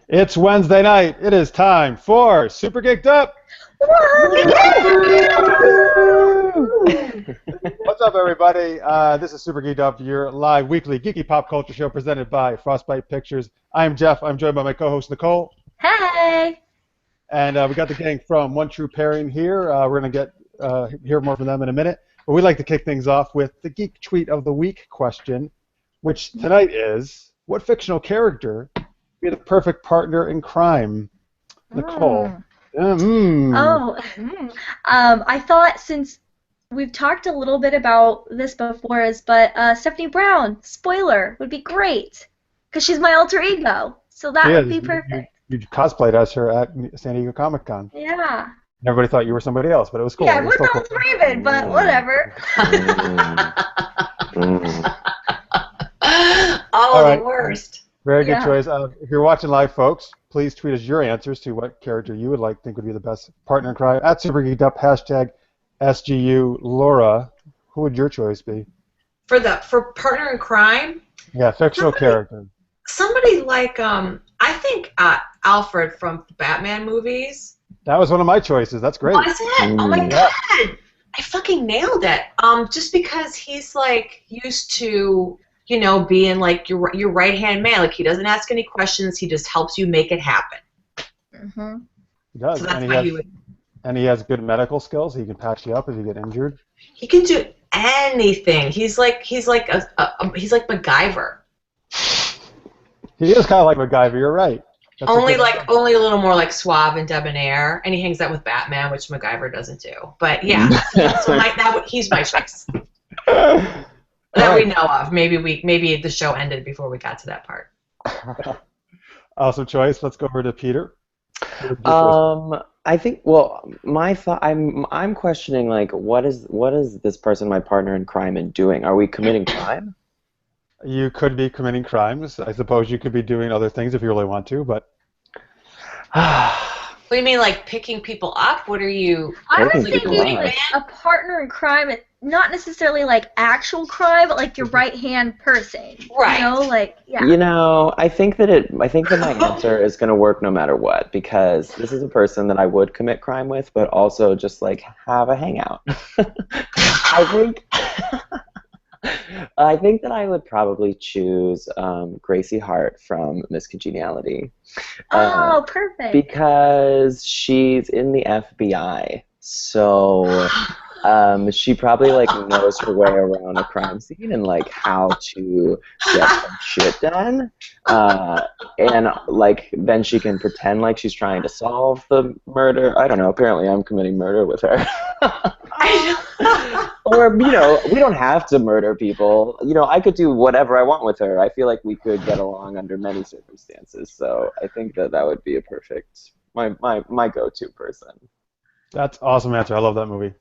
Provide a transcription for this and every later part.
It's Wednesday night. It is time for Super Geeked Up. What's up, everybody? This is Super Geeked Up, your live weekly geeky pop culture show presented by Frostbite Pictures. I'm Jeff. I'm joined by my co-host Nicole. Hey. And we got the gang from One True Pairing here. We're going to hear more from them in a minute. But we'd like to kick things off with the Geek Tweet of the Week question, which tonight is, what fictional character would be the perfect partner in crime? Nicole. I thought, since we've talked a little bit about this before, Stephanie Brown, spoiler, would be great. Because she's my alter ego. So that would be perfect. You cosplayed as her at San Diego Comic-Con. Yeah. Everybody thought you were somebody else, but it was cool. Yeah, we're both Raven, but whatever. All right. The worst. Very good choice. If you're watching live, folks, please tweet us your answers to what character you would think would be the best partner in crime at SuperGeekdUp, hashtag SGU. Laura, who would your choice be? For partner in crime? Yeah, fictional character. Somebody like I think Alfred from the Batman movies. That was one of my choices. That's great. Was it? Oh my god! I fucking nailed it. Just because he's like used to, being like your right hand man. Like, he doesn't ask any questions. He just helps you make it happen. Mm-hmm. He does. So that's and he has good medical skills. He can patch you up if you get injured. He can do anything. He's like MacGyver. He is kind of like MacGyver. You're right. Only a little more like suave and debonair, and he hangs out with Batman, which MacGyver doesn't do. But yeah, so he's my choice. That we know of. Maybe the show ended before we got to that part. Awesome choice. Let's go over to Peter. I think. Well, my thought. I'm questioning, like, what is this person, my partner in crime, and doing? Are we committing crime? You could be committing crimes. I suppose you could be doing other things if you really want to, but... What do you mean, like picking people up? What are you... I was thinking like a partner in crime, not necessarily like actual crime, but like your right-hand person. Right. I think that my answer is going to work no matter what, because this is a person that I would commit crime with, but also just like have a hangout. I think that I would probably choose Gracie Hart from Miss Congeniality. Oh, perfect. Because she's in the FBI, so she probably like knows her way around a crime scene and like how to get some shit done. And like then she can pretend like she's trying to solve the murder. I don't know. Apparently, I'm committing murder with her. Or, we don't have to murder people. I could do whatever I want with her. I feel like we could get along under many circumstances. So I think that would be a perfect, my go-to person. That's an awesome answer. I love that movie.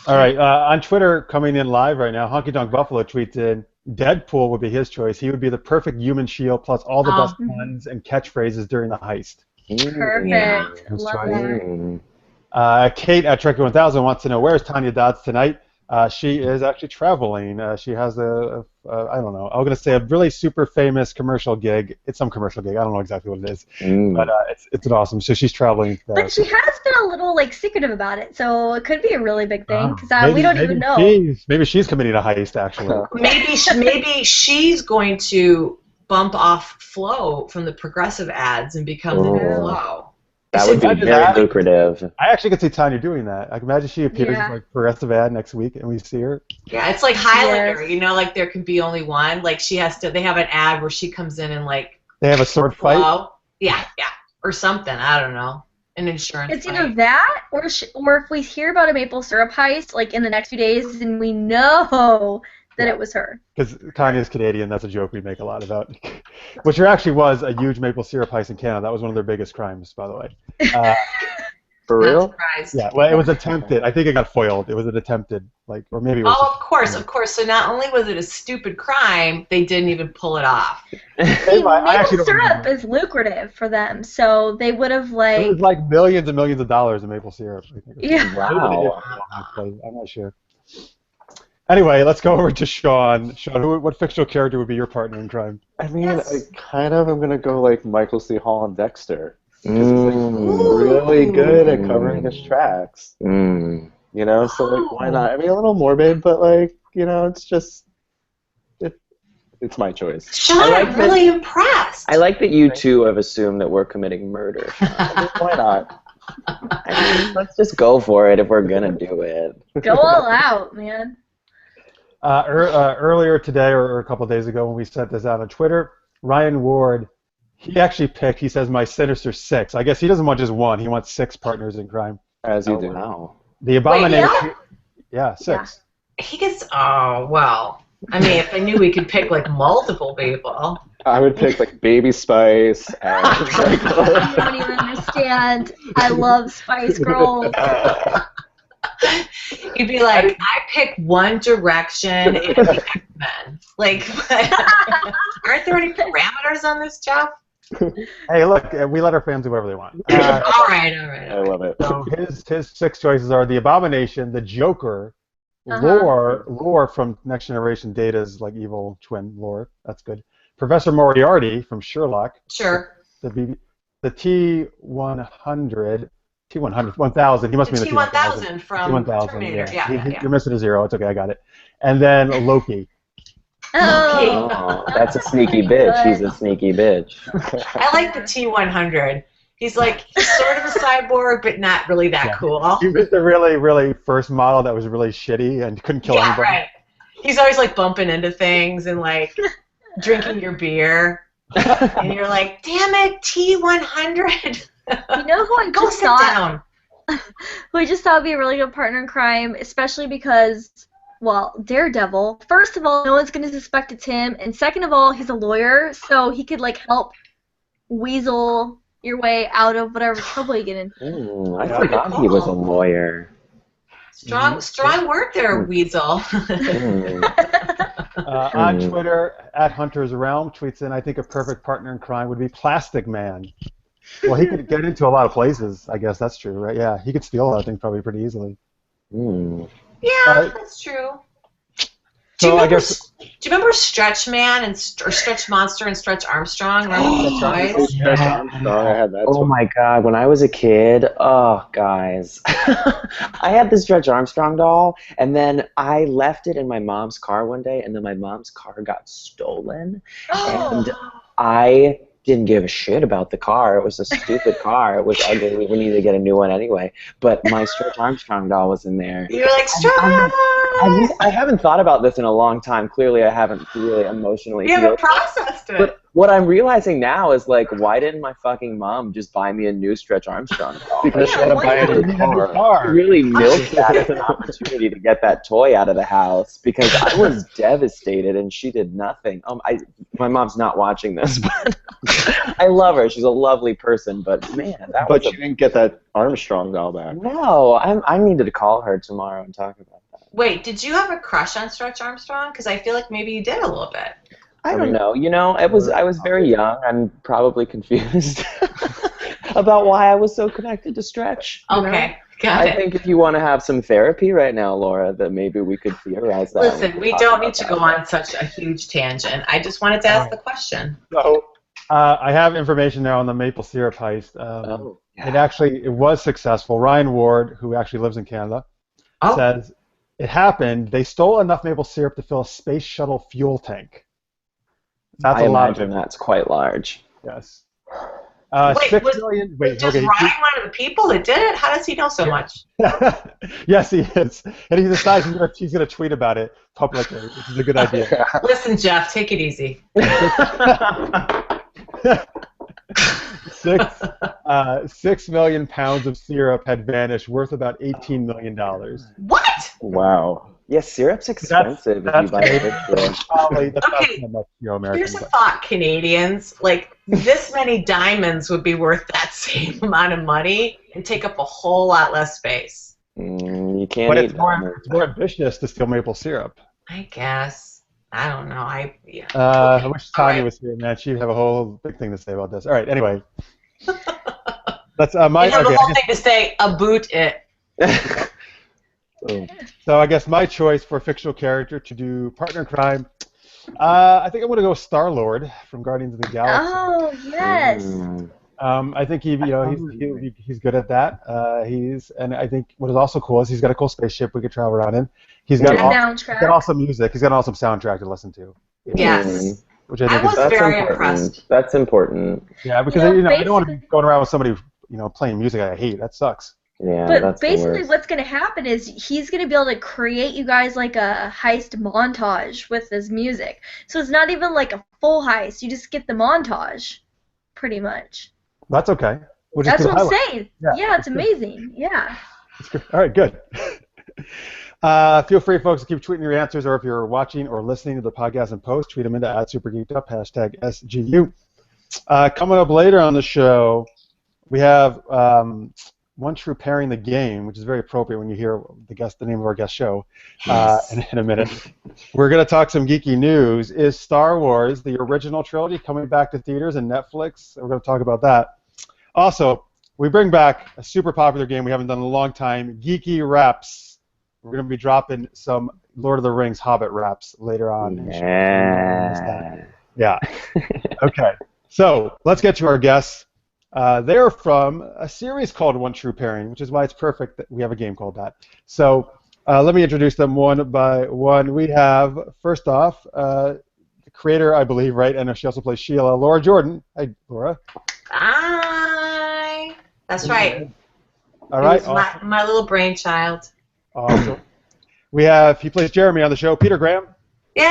All right, on Twitter, coming in live right now, Honky Tonk Buffalo tweets in, Deadpool would be his choice. He would be the perfect human shield plus all the best puns and catchphrase during the heist. Perfect. Love that. Kate at Trekkie1000 wants to know, where's Tanya Dodds tonight? She is actually traveling. She has I don't know, I'm going to say a really super famous commercial gig. It's some commercial gig. I don't know exactly what it is. But it's an awesome. So she's traveling. But she has been a little secretive about it, so it could be a really big thing, because we don't even know. Maybe she's committing a heist, actually. Maybe she's going to bump off Flo from the Progressive ads and become the new Flo. That would be very lucrative. I actually could see Tanya doing that. I can imagine she appears in Progressive ad next week and we see her. Yeah, it's like Highlander. Like there can be only one. Like they have an ad where she comes in and like. They have a sword fight. Yeah, or something. I don't know. An insurance. It's either that or if we hear about a maple syrup heist in the next few days and we know that it was her. Because Tanya's Canadian, that's a joke we make a lot about. Which there actually was a huge maple syrup heist in Canada. That was one of their biggest crimes, by the way. For real? Yeah, well, it was attempted. I think it got foiled. It was an attempted, or maybe it was... Oh, of course. So not only was it a stupid crime, they didn't even pull it off. Maple syrup is lucrative for them, so they would have, It was like millions and millions of dollars in maple syrup. I think. Yeah. Wow. I'm not sure. Anyway, let's go over to Sean. Sean, what fictional character would be your partner in crime? I mean, Yes. I kind of am gonna go like Michael C. Hall and Dexter. Because he's Mm. really good at covering his tracks. Mm. You know, so like, why not? I mean, a little morbid, but like, you know, it's just, it's my choice. Sean, I like I'm really impressed. I like that you two have assumed that we're committing murder. I mean, why not? I mean, let's just go for it if we're gonna do it. Go all out, man. Earlier today, or a couple of days ago, when we sent this out on Twitter, Ryan Ward, he actually picked. He says my Sinister Six. I guess he doesn't want just one. He wants 6 partners in crime. As you Oh, do. wow. The Abomination. yeah? Yeah, 6. He gets. Oh well. I mean, if I knew we could pick like multiple people. I would pick like Baby Spice and You don't even understand. I love Spice Girls. You'd be like, I pick One Direction and the X-Men. Like, aren't there any parameters on this, Jeff? Hey, look, we let our fans do whatever they want. All right. I love it. So his 6 choices are the Abomination, the Joker, Lore from Next Generation Data's like evil twin Lore. That's good. Professor Moriarty from Sherlock. Sure. The T-1000. He must be in the T-1000 from T-1000. Terminator. Yeah. Yeah. You're missing a 0. It's okay. I got it. And then Loki. Oh, Oh, that's a sneaky bitch. He's a sneaky bitch. I like the T-100. He's like sort of a cyborg, but not really that cool. He was the really, really first model that was really shitty and couldn't kill anybody. Right. He's always like bumping into things and like drinking your beer. And you're like, damn it, T-100. you know who I Go just sit thought? down. Who I just thought would be a really good partner in crime, especially because, well, Daredevil. First of all, no one's going to suspect it's him, and second of all, he's a lawyer, so he could like help weasel your way out of whatever trouble you get in. I forgot he was a lawyer. Strong word there, Weasel. On Twitter, @HuntersRealm tweets in, I think a perfect partner in crime would be Plastic Man. Well, he could get into a lot of places. I guess that's true, right? Yeah, he could steal that thing probably pretty easily. Yeah, that's true. Do you remember Stretch Man and or Stretch Monster and Stretch Armstrong? Remember those toys? I had that. Oh my god, when I was a kid, oh guys. I had this Stretch Armstrong doll, and then I left it in my mom's car one day, and then my mom's car got stolen. And I didn't give a shit about the car. It was a stupid car. It was ugly. We needed to get a new one anyway. But my Stretch Armstrong doll was in there. You're like, Stretch! I haven't thought about this in a long time. Clearly, I haven't really emotionally. You haven't processed it. But what I'm realizing now is like, why didn't my fucking mom just buy me a new Stretch Armstrong doll? Because she had to buy a new car. She really milked that as an opportunity to get that toy out of the house because I was devastated and she did nothing. My mom's not watching this, but I love her. She's a lovely person, but man, But you didn't get that Armstrong doll back. No, I needed to call her tomorrow and talk about that. Wait, did you have a crush on Stretch Armstrong? Because I feel like maybe you did a little bit. I don't know. You know, I was very young. I'm probably confused about why I was so connected to Stretch. Okay, got it. I think if you want to have some therapy right now, Laura, that maybe we could theorize that. Listen, we don't need to go on such a huge tangent. I just wanted to ask the question. So, I have information now on the maple syrup heist. It was successful. Ryan Ward, who actually lives in Canada, says it happened. They stole enough maple syrup to fill a space shuttle fuel tank. That's I a lot. imagine that's quite large. Yes. Wait, 6 was million. Ryan one of the people that did it? How does he know so much? Yes, he is. And he decides he's going to tweet about it publicly, which is a good idea. Listen, Jeff, take it easy. 6 million pounds of syrup had vanished, worth about $18 million. What? Wow. Yeah, syrup's expensive if you buy it. That's Okay, not much, American. Here's a thought, Canadians. Like, this many diamonds would be worth that same amount of money and take up a whole lot less space. You can't But eat it's more ambitious to steal maple syrup. I guess. I don't know. I wish Tanya was here, man. She'd have a whole big thing to say about this. All right, anyway. That's You have a whole thing to say about it. Oh. So I guess my choice for a fictional character to do partner in crime, I think I'm going to go Star-Lord from Guardians of the Galaxy. Oh, yes. I think he's good at that. And I think what is also cool is he's got a cool spaceship we could travel around in. He's got awesome music. He's got an awesome soundtrack to listen to. Yes. Which I think was very impressed. That's important. Yeah, because I don't want to be going around with somebody playing music I hate. That sucks. Yeah, but that's basically what's going to happen is he's going to be able to create you guys like a heist montage with his music. So it's not even like a full heist. You just get the montage, pretty much. That's okay. That's what I'm saying. Yeah, it's amazing. Yeah. All right, good. Feel free, folks, to keep tweeting your answers, or if you're watching or listening to the podcast in post, tweet them into @SuperGeekedUp, #SGU. Coming up later on the show, we have One True Pairing the Game, which is very appropriate when you hear the name of our guest show in a minute. We're going to talk some geeky news. Is Star Wars, the original trilogy, coming back to theaters and Netflix? We're going to talk about that. Also, we bring back a super popular game we haven't done in a long time, Geeky Raps. We're going to be dropping some Lord of the Rings Hobbit raps later on. Yeah. Okay. So let's get to our guests. They're from a series called One True Pairing, which is why it's perfect that we have a game called that. So let me introduce them one by one. We have, first off, the creator, I believe, right? And she also plays Sheila, Laura Jordan. Hi, Laura. Hi. That's right. All right. Awesome. My little brainchild. Awesome. He plays Jeremy on the show, Peter Graham. Yay!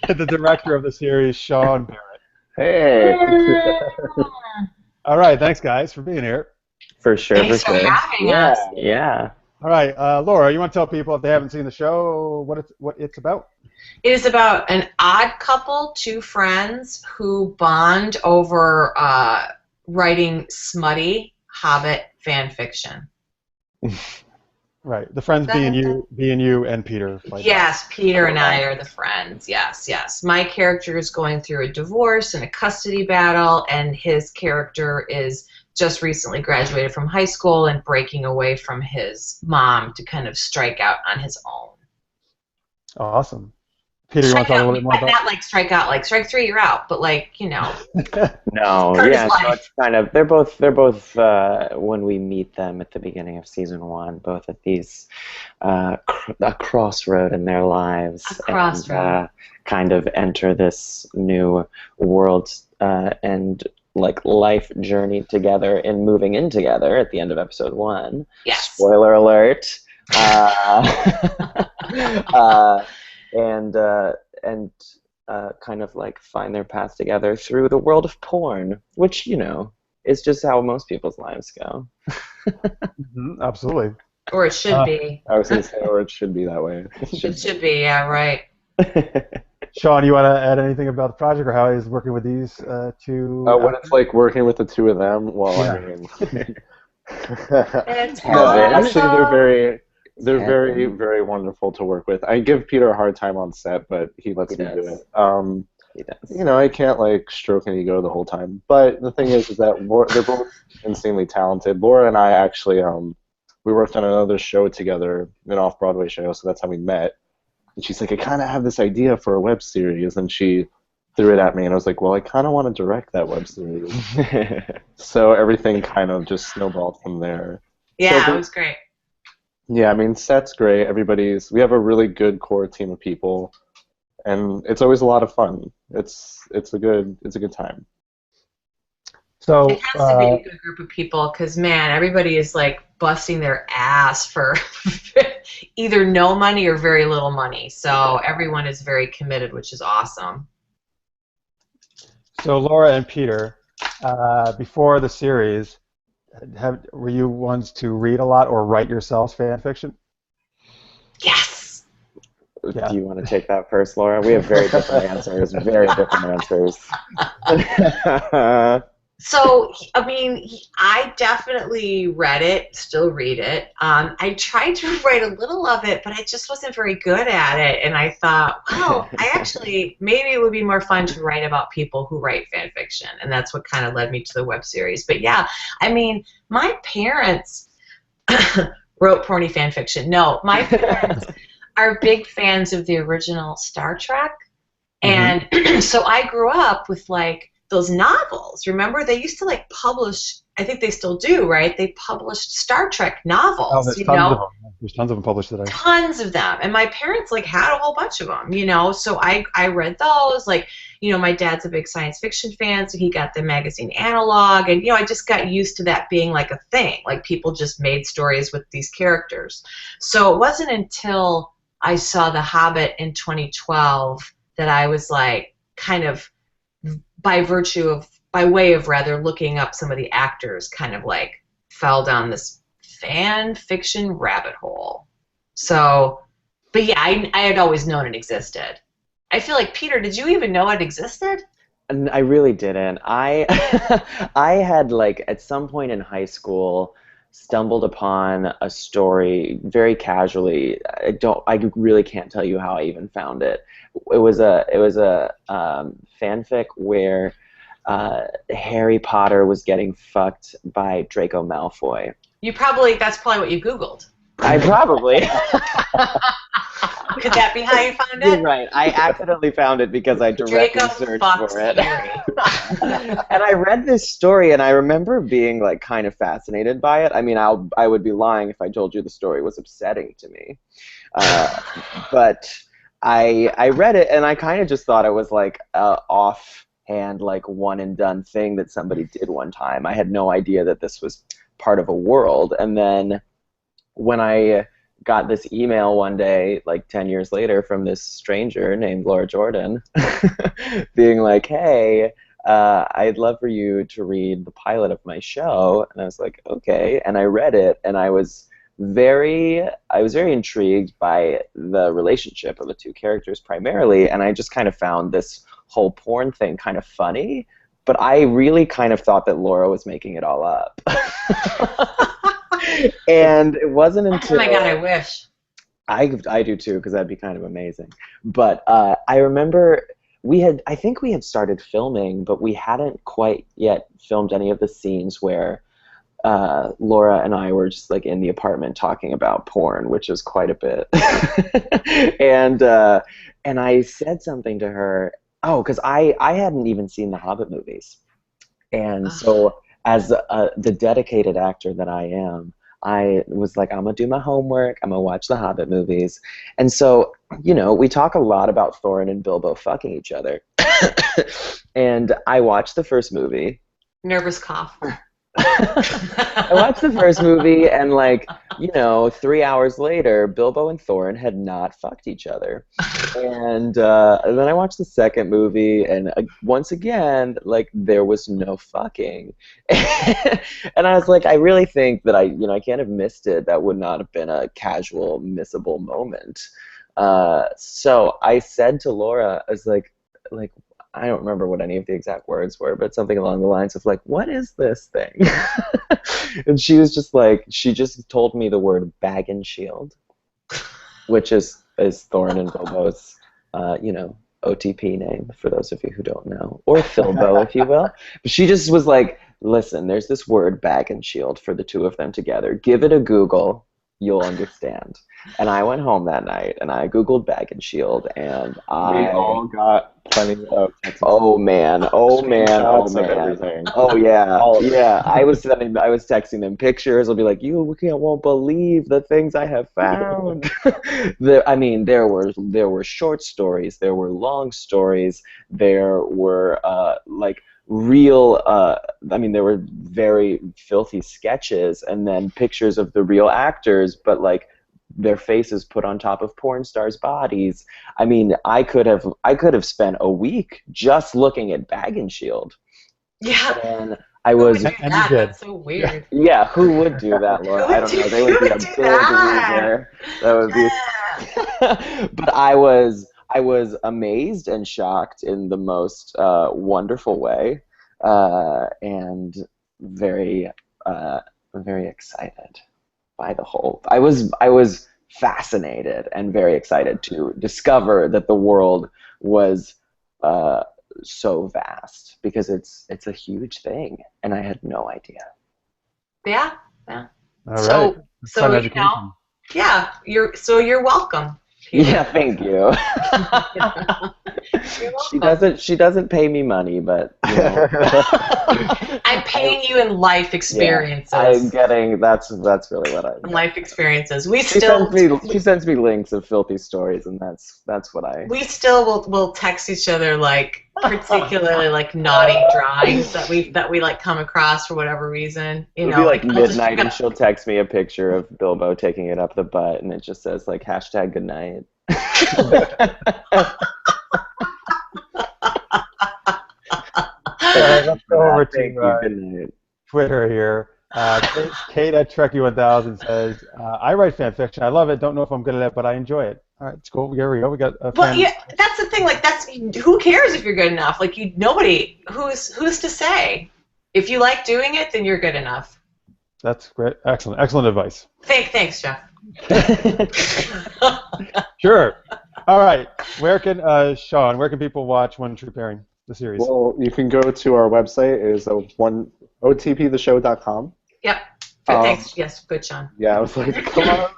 And the director of the series, Sean Barrett. Hey. All right, thanks guys for being here. For sure. Thanks for having us. Yeah. All right, Laura, you want to tell people if they haven't seen the show what it's about? It is about an odd couple, two friends who bond over writing smutty Hobbit fan fiction. Right, the friends being you and Peter. Yes, Peter and I are the friends. Yes. My character is going through a divorce and a custody battle, and his character is just recently graduated from high school and breaking away from his mom to kind of strike out on his own. Awesome. Peter, you want to talk a little bit more about not like strike out, like strike three, you're out, but like, No, yeah, so it's kind of they're both when we meet them at the beginning of season 1, both at these a crossroad in their lives, and kind of enter this new world and like life journey together and moving in together at the end of episode 1. Yes. Spoiler alert. And kind of like find their path together through the world of porn, which, is just how most people's lives go. Absolutely. Or it should be. I was going to say, or it should be that way. It should be, yeah, right. Sean, you want to add anything about the project, or how is working with these two? What it's like working with the two of them? Well, I mean... Actually, they're very, very wonderful to work with. I give Peter a hard time on set, but he lets me do it. He does. I can't like stroke an ego the whole time. But the thing is that they're both insanely talented. Laura and I actually, we worked on another show together, an off-Broadway show, so that's how we met. And she's like, I kind of have this idea for a web series, and she threw it at me, and I was like, well, I kind of want to direct that web series. So everything kind of just snowballed from there. Yeah, it was great. Yeah, I mean, set's great. We have a really good core team of people, and it's always a lot of fun. It's a good time. So it has to be a good group of people because, man, everybody is like busting their ass for either no money or very little money. So everyone is very committed, which is awesome. So Laura and Peter, before the series, were you ones to read a lot or write yourselves fan fiction? Yes. Yeah. Do you want to take that first, Laura? We have very different answers. Very different answers. I mean, I definitely read it, still read it. I tried to write a little of it, but I just wasn't very good at it. And I thought, well, maybe it would be more fun to write about people who write fan fiction. And that's what kind of led me to the web series. But yeah, I mean, my parents wrote porny fan fiction. No, my parents are big fans of the original Star Trek. And so I grew up with, like, those novels. Remember, they used to, like, publish, I think they still do, right? They published Star Trek novels. Oh, there's tons of them. There's tons of them published today. Tons of them. And my parents, like, had a whole bunch of them, you know? So I read those. Like, you know, my dad's a big science fiction fan, so he got the magazine Analog. And, you know, I just got used to that being, like, a thing. Like, people just made stories with these characters. So it wasn't until I saw The Hobbit in 2012 that I was, like, kind of, by way of looking up some of the actors, kind of, like, fell down this fan fiction rabbit hole. So, but yeah, I had always known it existed. I feel like, Peter, did you even know it existed? I really didn't. I had, like, at some point in high school, stumbled upon a story very casually. I really can't tell you how I even found it. It was a fanfic where Harry Potter was getting fucked by Draco Malfoy. That's probably what you Googled. I probably. Could that be how you found it? You're right. I accidentally found it because I directly searched for it. And I read this story, and I remember being, like, kind of fascinated by it. I mean, I would be lying if I told you the story was upsetting to me. But I read it, and I kind of just thought it was, like, a offhand, like, one-and-done thing that somebody did one time. I had no idea that this was part of a world. And then when I got this email one day, like 10 years later, from this stranger named Laura Jordan, being like, hey, I'd love for you to read the pilot of my show. And I was like, okay. And I read it, and I was very intrigued by the relationship of the two characters primarily, and I just kind of found this whole porn thing kind of funny, but I really kind of thought that Laura was making it all up. And it wasn't until... Oh my god, I wish. I do too, because that'd be kind of amazing. But I remember I think we had started filming, but we hadn't quite yet filmed any of the scenes where Laura and I were just, like, in the apartment talking about porn, which was quite a bit. And I said something to her. Oh, because I hadn't even seen the Hobbit movies. And so, as the dedicated actor that I am, I was like, I'm going to do my homework, I'm going to watch the Hobbit movies. And so, you know, we talk a lot about Thorin and Bilbo fucking each other. And I watched the first movie. Nervous cough. I watched the first movie, and, like, you know, 3 hours later, Bilbo and Thorin had not fucked each other. And then I watched the second movie, and once again, like, there was no fucking. And I was like, I really think that I can't have missed it. That would not have been a casual, missable moment. So I said to Laura, I was like, I don't remember what any of the exact words were, but something along the lines of, like, what is this thing? And she was just like, she just told me the word bag and shield, which is Thorin and Bilbo's, OTP name, for those of you who don't know, or Philbo, if you will. But she just was like, listen, there's this word bag and shield for the two of them together. Give it a Google. You'll understand. And I went home that night, and I Googled bag and shield, and we all got plenty of texts. Oh man! Oh Everything. Oh yeah! Yeah, I was texting them pictures. I'll be like, you won't believe the things I have found. There were short stories, there were long stories, there were there were very filthy sketches, and then pictures of the real actors, but, like, their faces put on top of porn stars' bodies. I mean, I could have spent a week just looking at Bag and Shield. Yeah. And I was. And you did. That's so weird. Yeah, who would do that, Laura? I don't know. They would be a big loser. That would be. But I was amazed and shocked in the most wonderful way. and very very excited by the whole. I was fascinated and very excited to discover that the world was so vast, because it's a huge thing, and I had no idea. Yeah. All right. So Fun you education. know, yeah, you're welcome. Peter. Yeah, thank you. She doesn't pay me money, but you know. I'm paying you in life experiences. Yeah, I'm getting that's really what I. Life experiences. She sends me links of filthy stories, and that's what I. We still will text each other like particularly like naughty drawings that we like come across for whatever reason. You It'll know, be like I'll just- midnight, and she'll text me a picture of Bilbo taking it up the butt, and it just says like #goodnight. Let's go over Thank to you, good night. Twitter here. Kate at Trekkie1000 says, I write fan fiction. I love it. Don't know if I'm good at it, but I enjoy it. All right, it's cool. Here we go. We got a fan. Well, yeah, that's the thing. Like, who cares if you're good enough? Like, nobody. Who's to say? If you like doing it, then you're good enough. That's great. Excellent advice. Thanks, Jeff. Sure. All right. Sean, where can people watch One True Pairing, the series? Well, you can go to our website. It is otptheshow.com. Yep. Good, thanks. Yes, good, Sean. Yeah, I was like, come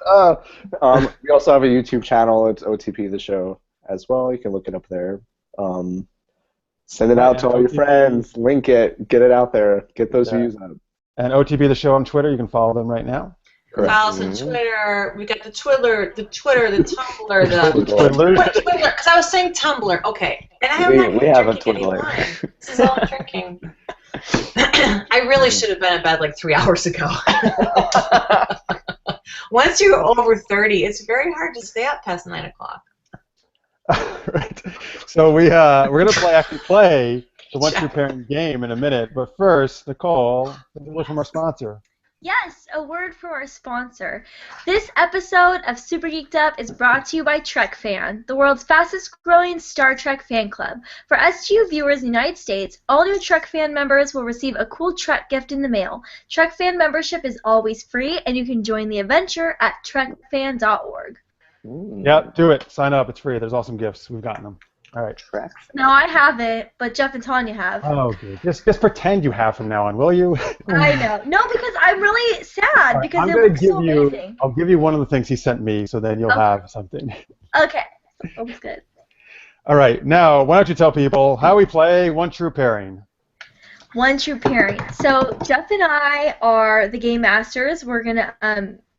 on. We also have a YouTube channel. It's OTP the Show as well. You can look it up there. Send it out to all your friends. Link it. Get it out there. Get those views up. And OTP the Show on Twitter. You can follow them right now. Correct. Follow us on Twitter. We got the Twitter, the Tumblr, Twiddler. because I was saying Tumblr. Okay, and I haven't. We have a drinking any Twiddler. wine. This is all I'm drinking. I really should have been in bed like 3 hours ago. Once you're over 30, it's very hard to stay up past 9 o'clock. Right. So we're gonna play the One True Pairing game in a minute. But first, Nicole, a word from our sponsor. Yes, a word from our sponsor. This episode of Super Geeked Up is brought to you by Trek Fan, the world's fastest growing Star Trek fan club. For SGU viewers in the United States, all new Trek Fan members will receive a cool Trek gift in the mail. Trek Fan membership is always free, and you can join the adventure at trekfan.org. Yep, do it. Sign up. It's free. There's awesome gifts. We've gotten them. All right. No, I haven't, but Jeff and Tanya have. Oh, good. Just pretend you have from now on, will you? I know. No, because I'm really sad because it looks so amazing. I'll give you one of the things he sent me, so then you'll have something. Okay. That was good. All right. Now, why don't you tell people how we play One True Pairing? One True Pairing. So Jeff and I are the game masters. We're gonna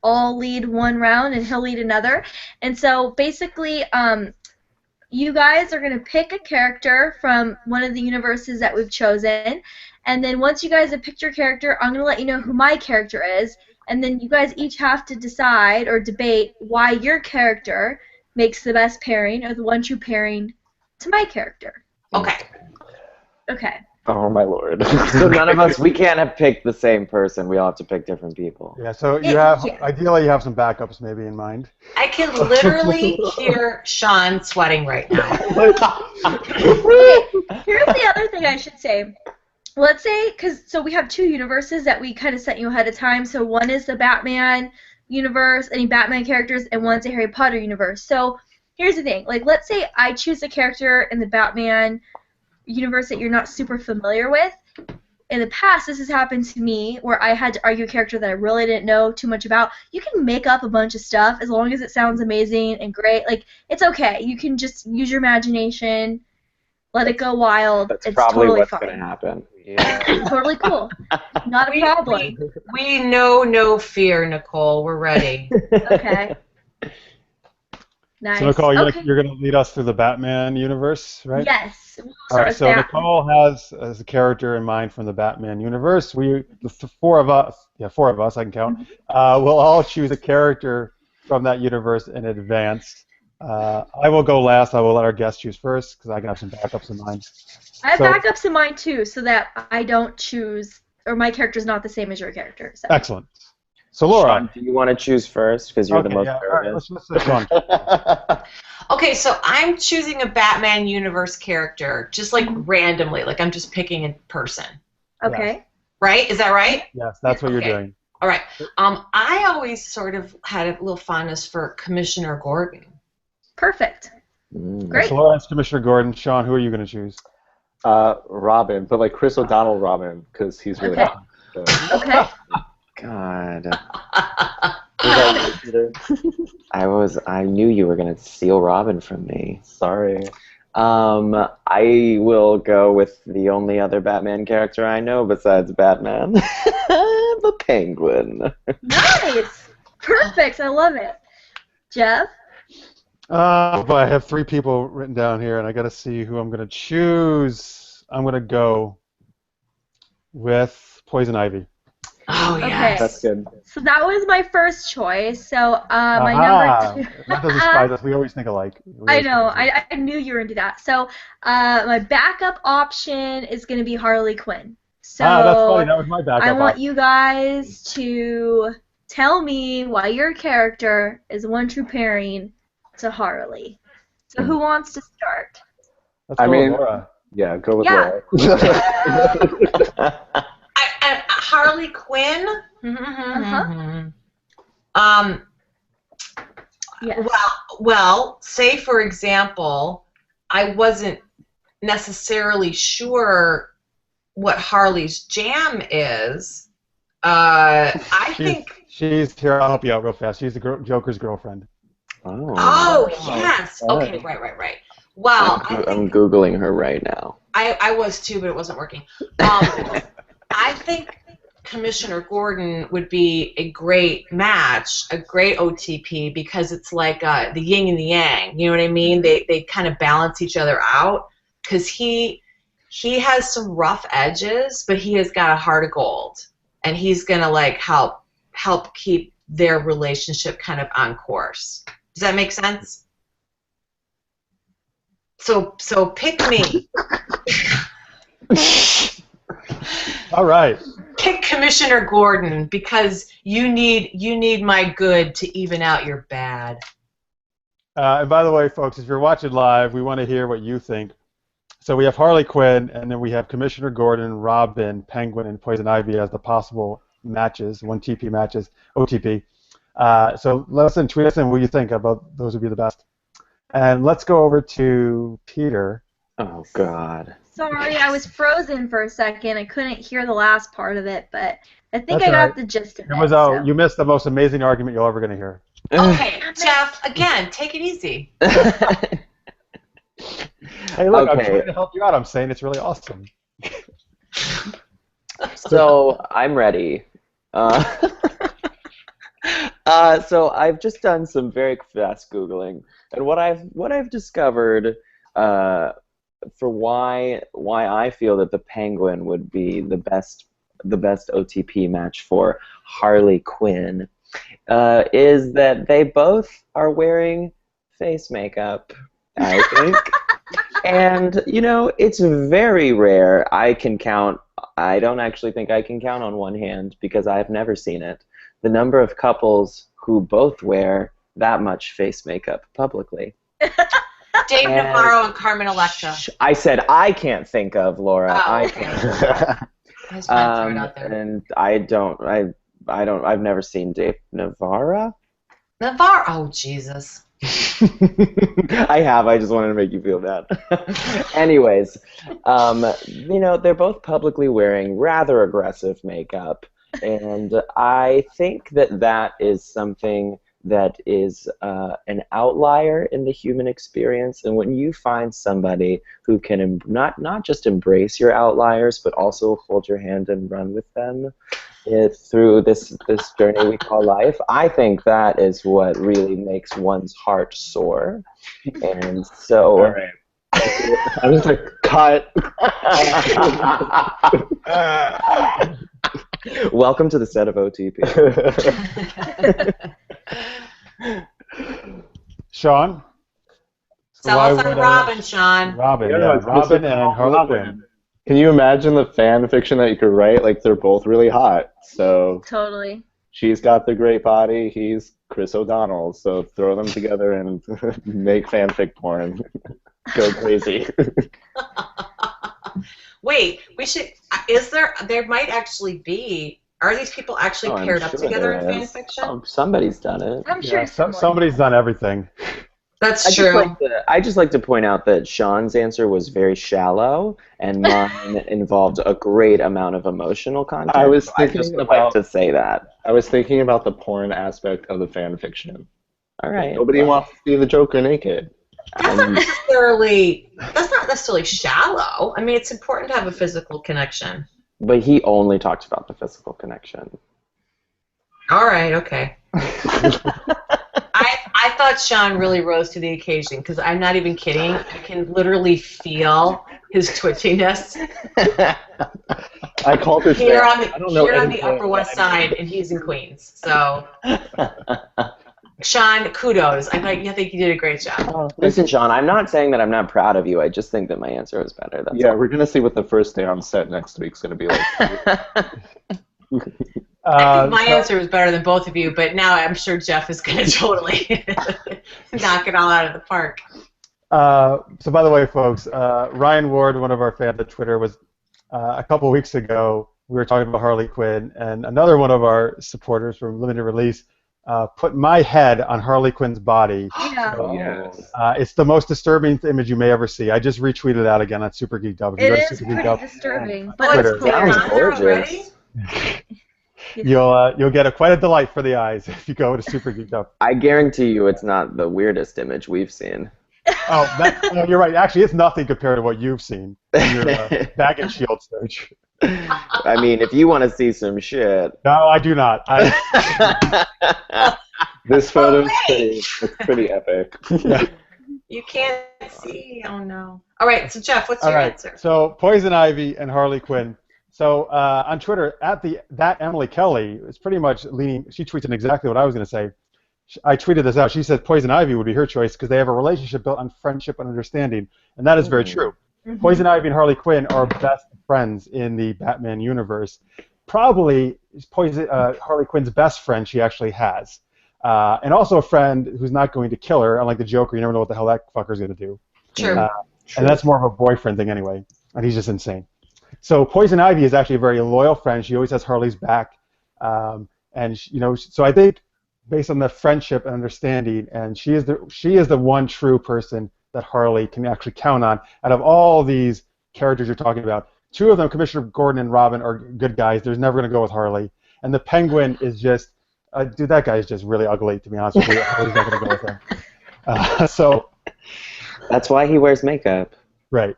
all lead one round, and he'll lead another. And so basically, you guys are going to pick a character from one of the universes that we've chosen, and then once you guys have picked your character, I'm going to let you know who my character is, and then you guys each have to decide or debate why your character makes the best pairing or the one true pairing to my character. Okay. Okay. Oh, my Lord. So none of us, we can't have picked the same person. We all have to pick different people. Yeah, so ideally you have some backups maybe in mind. I can literally hear Sean sweating right now. Okay, here's the other thing I should say. Let's say, so we have two universes that we kind of sent you ahead of time. So one is the Batman universe, any Batman characters, and one's a Harry Potter universe. So here's the thing. Like, let's say I choose a character in the Batman universe that you're not super familiar with. In the past, this has happened to me where I had to argue a character that I really didn't know too much about. You can make up a bunch of stuff as long as it sounds amazing and great. Like, it's okay. You can just use your imagination, let it go wild. That's it's probably totally what's fine. going to happen. Yeah. Totally cool. Not a problem. We know no fear, Nicole. We're ready. Okay. Nice. So Nicole, okay. you're going to lead us through the Batman universe, right? Yes. All right. So Nicole has as a character in mind from the Batman universe. Four of us, I can count. We'll all choose a character from that universe in advance. I will go last. I will let our guest choose first because I can have some backups in mind. I have backups in mind too, so that I don't choose, or my character's not the same as your character. So. Excellent. So Laura, Sean, do you want to choose first because you're the most All right, nervous? let's Sean. Okay, so I'm choosing a Batman universe character, just like randomly, like I'm just picking a person. Okay. Right? Is that right? Yes, that's what you're doing. All right. I always sort of had a little fondness for Commissioner Gordon. Perfect. Great. So Laura has Commissioner Gordon. Sean, who are you going to choose? Robin, but like Chris O'Donnell Robin, because he's really Okay. hot. So. Okay. God. Peter? I knew you were gonna steal Robin from me. Sorry. I will go with the only other Batman character I know besides Batman. The Penguin. Nice. Perfect. I love it. Jeff? But I have 3 people written down here, and I got to see who I'm going to choose. I'm going to go with Poison Ivy. Oh, Okay. yes. That's good. So that was my first choice. So my number 2. That doesn't surprise us. We always think alike. I know. I knew you were into that. So my backup option is going to be Harley Quinn. So that's funny. That was my backup I want option. you guys to tell me why your character is one true pairing to Harley. So who wants to start? Let's go with Laura. Yeah, go with Yeah. Laura. Harley Quinn? Yes. Well, say for example, I wasn't necessarily sure what Harley's jam is. I think. She's here. I'll help you out real fast. She's the Joker's girlfriend. Oh yes. Okay. Right. Well, I'm Googling her right now. I was too, but it wasn't working. I think Commissioner Gordon would be a great match, a great OTP, because it's like the yin and the yang. You know what I mean? They kind of balance each other out, because he has some rough edges, but he has got a heart of gold, and he's gonna like help keep their relationship kind of on course. Does that make sense? So pick me. All right. Pick Commissioner Gordon, because you need my good to even out your bad. And by the way, folks, if you're watching live, we want to hear what you think. So we have Harley Quinn, and then we have Commissioner Gordon, Robin, Penguin, and Poison Ivy as the possible matches, 1TP matches, OTP. So listen, tweet us in what you think about those would be the best. And let's go over to Peter. Oh, God. Sorry, I was frozen for a second. I couldn't hear the last part of it, but I think That's I got all right. the gist of it. It was so. you missed the most amazing argument you're ever going to hear. Okay, Jeff, again, take it easy. Hey, look, I'm Okay. trying to help you out. I'm saying it's really awesome. So I'm ready. So I've just done some very fast Googling, and what I've discovered for why I feel that the Penguin would be the best OTP match for Harley Quinn is that they both are wearing face makeup, I think. And, you know, it's very rare. I don't actually think I can count on one hand, because I've never seen it, the number of couples who both wear that much face makeup publicly. Dave Navarro and Carmen Electra. I said I can't think of, Laura. Oh, I okay. can't. I just wanted to throw it out there. And I've never seen Dave Navarro. Navarro. Oh, Jesus. I have. I just wanted to make you feel bad. Anyways, you know, they're both publicly wearing rather aggressive makeup, and I think that is something that is an outlier in the human experience. And when you find somebody who can not just embrace your outliers, but also hold your hand and run with them through this journey we call life, I think that is what really makes one's heart soar. And so, All right. I'm just like, cut. Welcome to the set of OTP. Sean? Tell Why us on would Robin, Sean. Robin, Yeah, yeah. it's Robin just and Harley Robin. Quinn. Can you imagine the fan fiction that you could write? Like, they're both really hot. So Totally. She's got the great body. He's Chris O'Donnell. So throw them together and make fanfic porn. Go crazy. Wait, we should. Is there? There might actually be. Are these people actually Oh, I'm paired up sure together in there fan is. fiction? Oh, somebody's done it. I'm sure Yeah, somebody's done everything. That's I just, true. I just like to point out that Sean's answer was very shallow, and mine involved a great amount of emotional content. I was so I thinking just would about- like to say that. I was thinking about the porn aspect of the fan fiction. All right. Nobody wants to see the Joker naked. That's not necessarily. That's not necessarily shallow. I mean, it's important to have a physical connection. But he only talked about the physical connection. All right. Okay. I thought Sean really rose to the occasion because I'm not even kidding. I can literally feel his twitchiness I called this here man. on the I don't know here on the anything Upper West Side, and he's in Queens. So, Sean, kudos. I think you did a great job. Listen, Sean, I'm not saying that I'm not proud of you. I just think that my answer was better. That's Yeah, all. we're gonna see what the first day on set next week's gonna be like. I think my answer was better than both of you, but now I'm sure Jeff is going to totally knock it all out of the park. So by the way, folks, Ryan Ward, one of our fans at Twitter, was a couple weeks ago. We were talking about Harley Quinn, and another one of our supporters from Limited Release put my head on Harley Quinn's body. Yeah. Oh, Yes. It's the most disturbing image you may ever see. I just retweeted that again on Super Geeked Up. If you It go to is Super Geeked pretty Up, disturbing, Oh, but Twitter. it's hilarious. Sounds there gorgeous. already? you'll get quite a delight for the eyes if you go to Super Geeked Up. I guarantee you it's not the weirdest image we've seen. No, you're right. Actually, it's nothing compared to what you've seen in your Bag and Shield search. I mean, if you want to see some shit. No, I do not. This photo's wait. pretty epic. You can't see. Oh, no. All right, so Jeff, what's All your right. answer? So Poison Ivy and Harley Quinn. So on Twitter, that Emily Kelly is pretty much leaning. She tweeted exactly what I was going to say. I tweeted this out. She said Poison Ivy would be her choice because they have a relationship built on friendship and understanding, and that is very true. Mhm. Poison Ivy and Harley Quinn are best friends in the Batman universe. Probably Harley Quinn's best friend she actually has, and also a friend who's not going to kill her. Unlike the Joker, you never know what the hell that fucker's going to do. True. And that's more of a boyfriend thing anyway, and he's just insane. So Poison Ivy is actually a very loyal friend. She always has Harley's back, and so I think based on the friendship and understanding, and she is the one true person that Harley can actually count on out of all these characters you're talking about. Two of them, Commissioner Gordon and Robin, are good guys. There's never going to go with Harley, and the Penguin is just, dude, that guy is just really ugly, to be honest with you. Harley's not going to go with him. So. That's why he wears makeup. Right.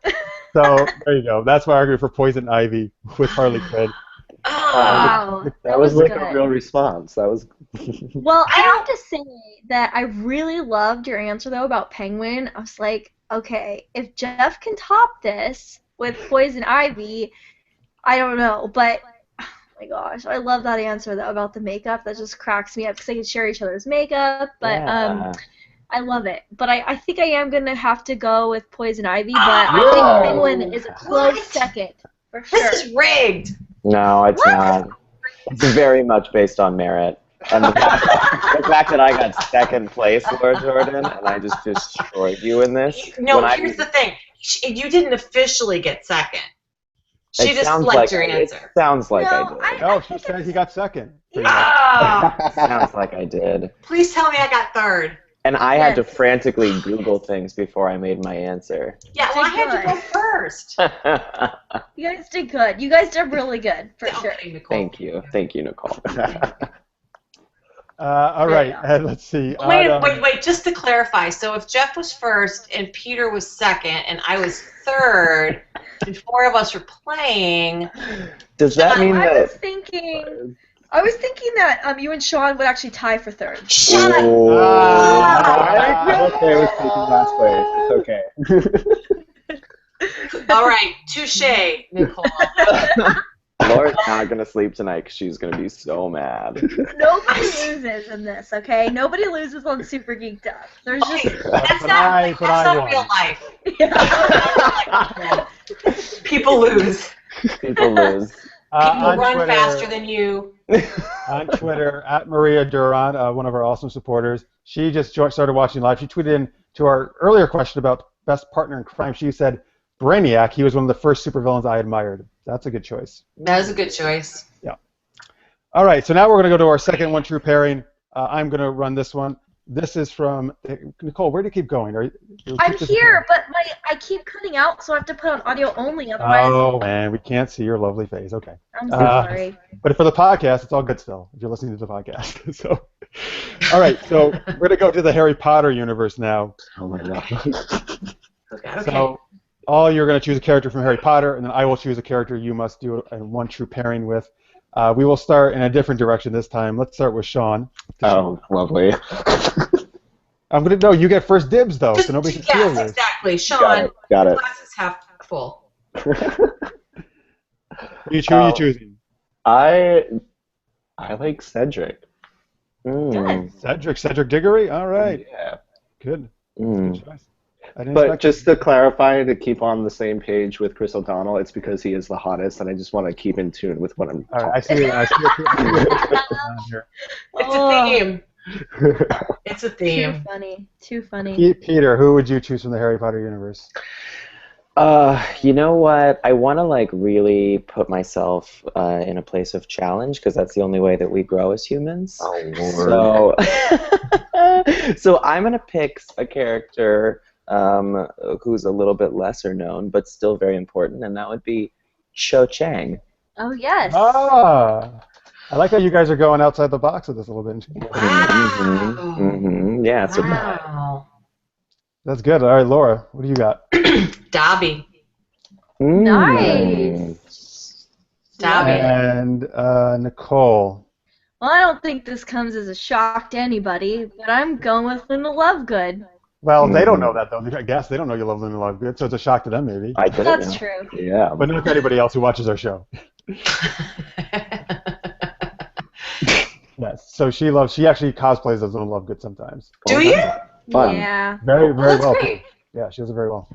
So there you go. That's my argument for Poison Ivy with Harley Quinn. Wow, That was like good. a real response. That was. Well, I have to say that I really loved your answer, though, about Penguin. I was like, okay, if Jeff can top this with Poison Ivy, I don't know. But, oh my gosh, I love that answer, though, about the makeup. That just cracks me up because they can share each other's makeup. But Yeah. I love it. But I think I am going to have to go with Poison Ivy. But I think Penguin is a close second, for sure. This is rigged. No, it's not. It's very much based on merit. And the fact that I got second place, Lord Jordan, and I just destroyed you in this. No, when here's the thing. You didn't officially get second. She It just sounds liked like your It answer. sounds like No, I did. No, she said he got second. pretty much. Ah! Sounds like I did. Please tell me I got third. And I had to Yes. frantically Google things before I made my answer. Yeah, well, I had to go first. You guys did good. You guys did really good, for sure. Okay, Nicole. Thank you. Thank you, Nicole. All right, and let's see. Wait, just to clarify, so if Jeff was first and Peter was second and I was third and four of us were playing, Does that mean I was that... thinking that you and Sean would actually tie for third. shut up! I'm okay with taking last place. It's okay. All right, touche, Nicole. Laura's not going to sleep tonight because she's going to be so mad. Nobody loses in this, okay? Nobody loses on Super Geeked Up. There's Okay, just that's But not, I real won. life. People lose. People lose. People run Twitter, faster than you. On Twitter, at Maria Duran, one of our awesome supporters. She just started watching live. She tweeted in to our earlier question about best partner in crime. She said, Brainiac, he was one of the first supervillains I admired. That's a good choice. That is a good choice. Yeah. All right, so now we're going to go to our second one true pairing. I'm going to run this one. This is from Nicole. Where do you keep going? I'm here, but I keep cutting out, so I have to put on audio only. Otherwise, oh man, we can't see your lovely face. Okay. I'm sorry. But for the podcast, it's all good still. If you're listening to the podcast, so. All right, so we're going to go to the Harry Potter universe now. Oh my god. Okay. So you're going to choose a character from Harry Potter, and then I will choose a character you must do a one true pairing with. We will start in a different direction this time. Let's start with Sean. Oh, lovely. I'm gonna no. You get first dibs though, so nobody can steal yours. Yes, exactly. Sean, Got it. glass is half full. Who you choosing? I like Cedric. Good. Cedric Diggory. All right. Yeah. Good. Mm. Good choice. I didn't But expect just to clarify, to keep on the same page with Chris O'Donnell, it's because he is the hottest, and I just want to keep in tune with what I'm All right. I see here. It's a theme. It's a theme. Too funny. Too funny. Peter, who would you choose from the Harry Potter universe? You know what? I want to like really put myself in a place of challenge because that's the only way that we grow as humans. Oh Lord. So I'm gonna pick a character who's a little bit lesser known but still very important, and that would be Cho Chang. Oh yes. I like how you guys are going outside the box with this a little bit. Wow. Yeah, so Wow. That's good. All right, Laura, what do you got? Dobby. Nice. Dobby. And Nicole. Well, I don't think this comes as a shock to anybody, but I'm going with Luna Lovegood. Well, they don't know that, though. I guess they don't know you love Luna Lovegood, so it's a shock to them, maybe. I didn't That's know. true. Yeah. But not to anybody else who watches our show. Yes. So she actually cosplays as Luna Lovegood sometimes. Do you? Fun. Yeah. Very, very That's well. great. Yeah, she does it very well.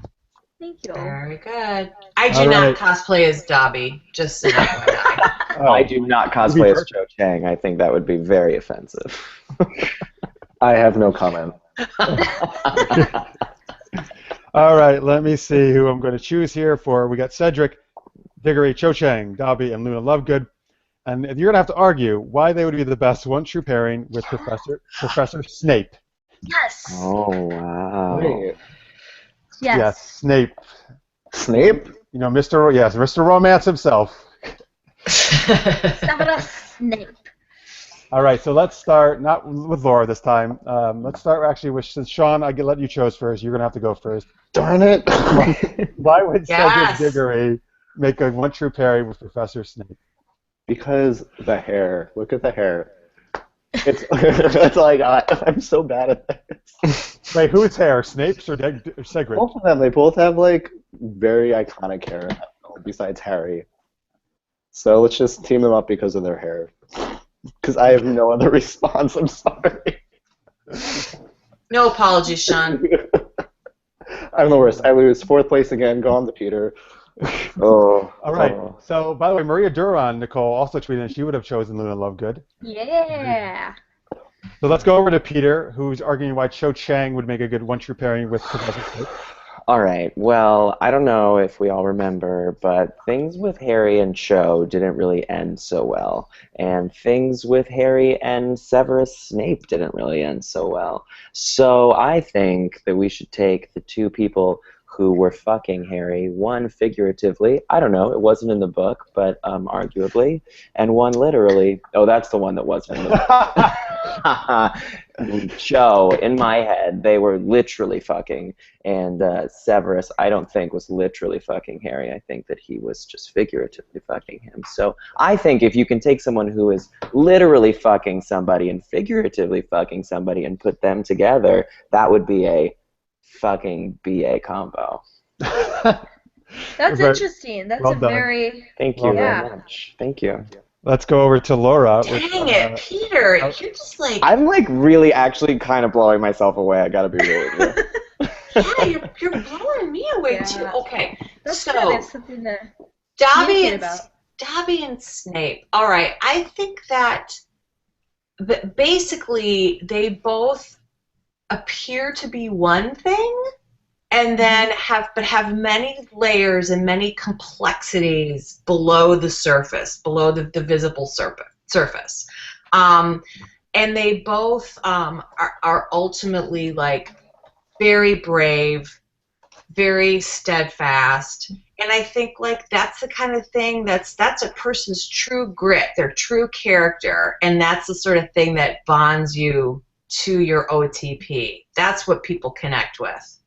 Thank you. Very good. I do All not right. cosplay as Dobby, just an FYI. Oh, I do not cosplay as Cho Chang. I think that would be very offensive. I have no comment. All right, let me see who I'm going to choose here for. We got Cedric, Diggory, Cho Chang, Dobby, and Luna Lovegood. And you're going to have to argue why they would be the best one true pairing with Professor Snape. Yes. Oh, wow. Wait, Yes. Snape. Snape? You know, Mr. Romance himself. Severus Snape. All right, so let's start, not with Laura this time. Let's start actually with, since Sean, I let you choose first, you're going to have to go first. Darn it. Why would Yes. Cedric Diggory make a one true pairing with Professor Snape? Because the hair. Look at the hair. It's like, I'm so bad at this. Wait, whose hair? Snape's or Cedric? Both of them, they both have, like, very iconic hair, besides Harry. So let's just team them up because of their hair. Because I have no other response, I'm sorry. No apologies, Sean. I'm the worst. I lose 4th place again, go on to Peter. Oh. All right. Oh. So, by the way, Maria Duran, Nicole, also tweeted she would have chosen Luna Lovegood. Yeah. So let's go over to Peter, who's arguing why Cho Chang would make a good one true pairing with Professor Snape. All right. Well, I don't know if we all remember, but things with Harry and Cho didn't really end so well. And things with Harry and Severus Snape didn't really end so well. So I think that we should take the two people who were fucking Harry, one figuratively, I don't know, it wasn't in the book, but arguably, and one literally. Oh, that's the one that wasn't in the book. Cho, in my head, they were literally fucking, and Severus, I don't think, was literally fucking Harry. I think that he was just figuratively fucking him. So I think if you can take someone who is literally fucking somebody and figuratively fucking somebody and put them together, that would be a fucking BA combo. That's interesting. That's well a done. very... Thank you Yeah. very much. Thank you. Let's go over to Laura. Dang it, Peter. You're just like... I'm like really actually kind of blowing myself away. I gotta be real with you. Yeah, you're blowing me away, too. Yeah. Okay, That's so... good. It's something to Dobby communicate and, about. Dobby and Snape. All right, I think that basically they both appear to be one thing, and then have many layers and many complexities below the surface, below the visible surface. And they both are ultimately like very brave, very steadfast, and I think like that's the kind of thing that's a person's true grit, their true character, and that's the sort of thing that bonds you to your OTP. That's what people connect with.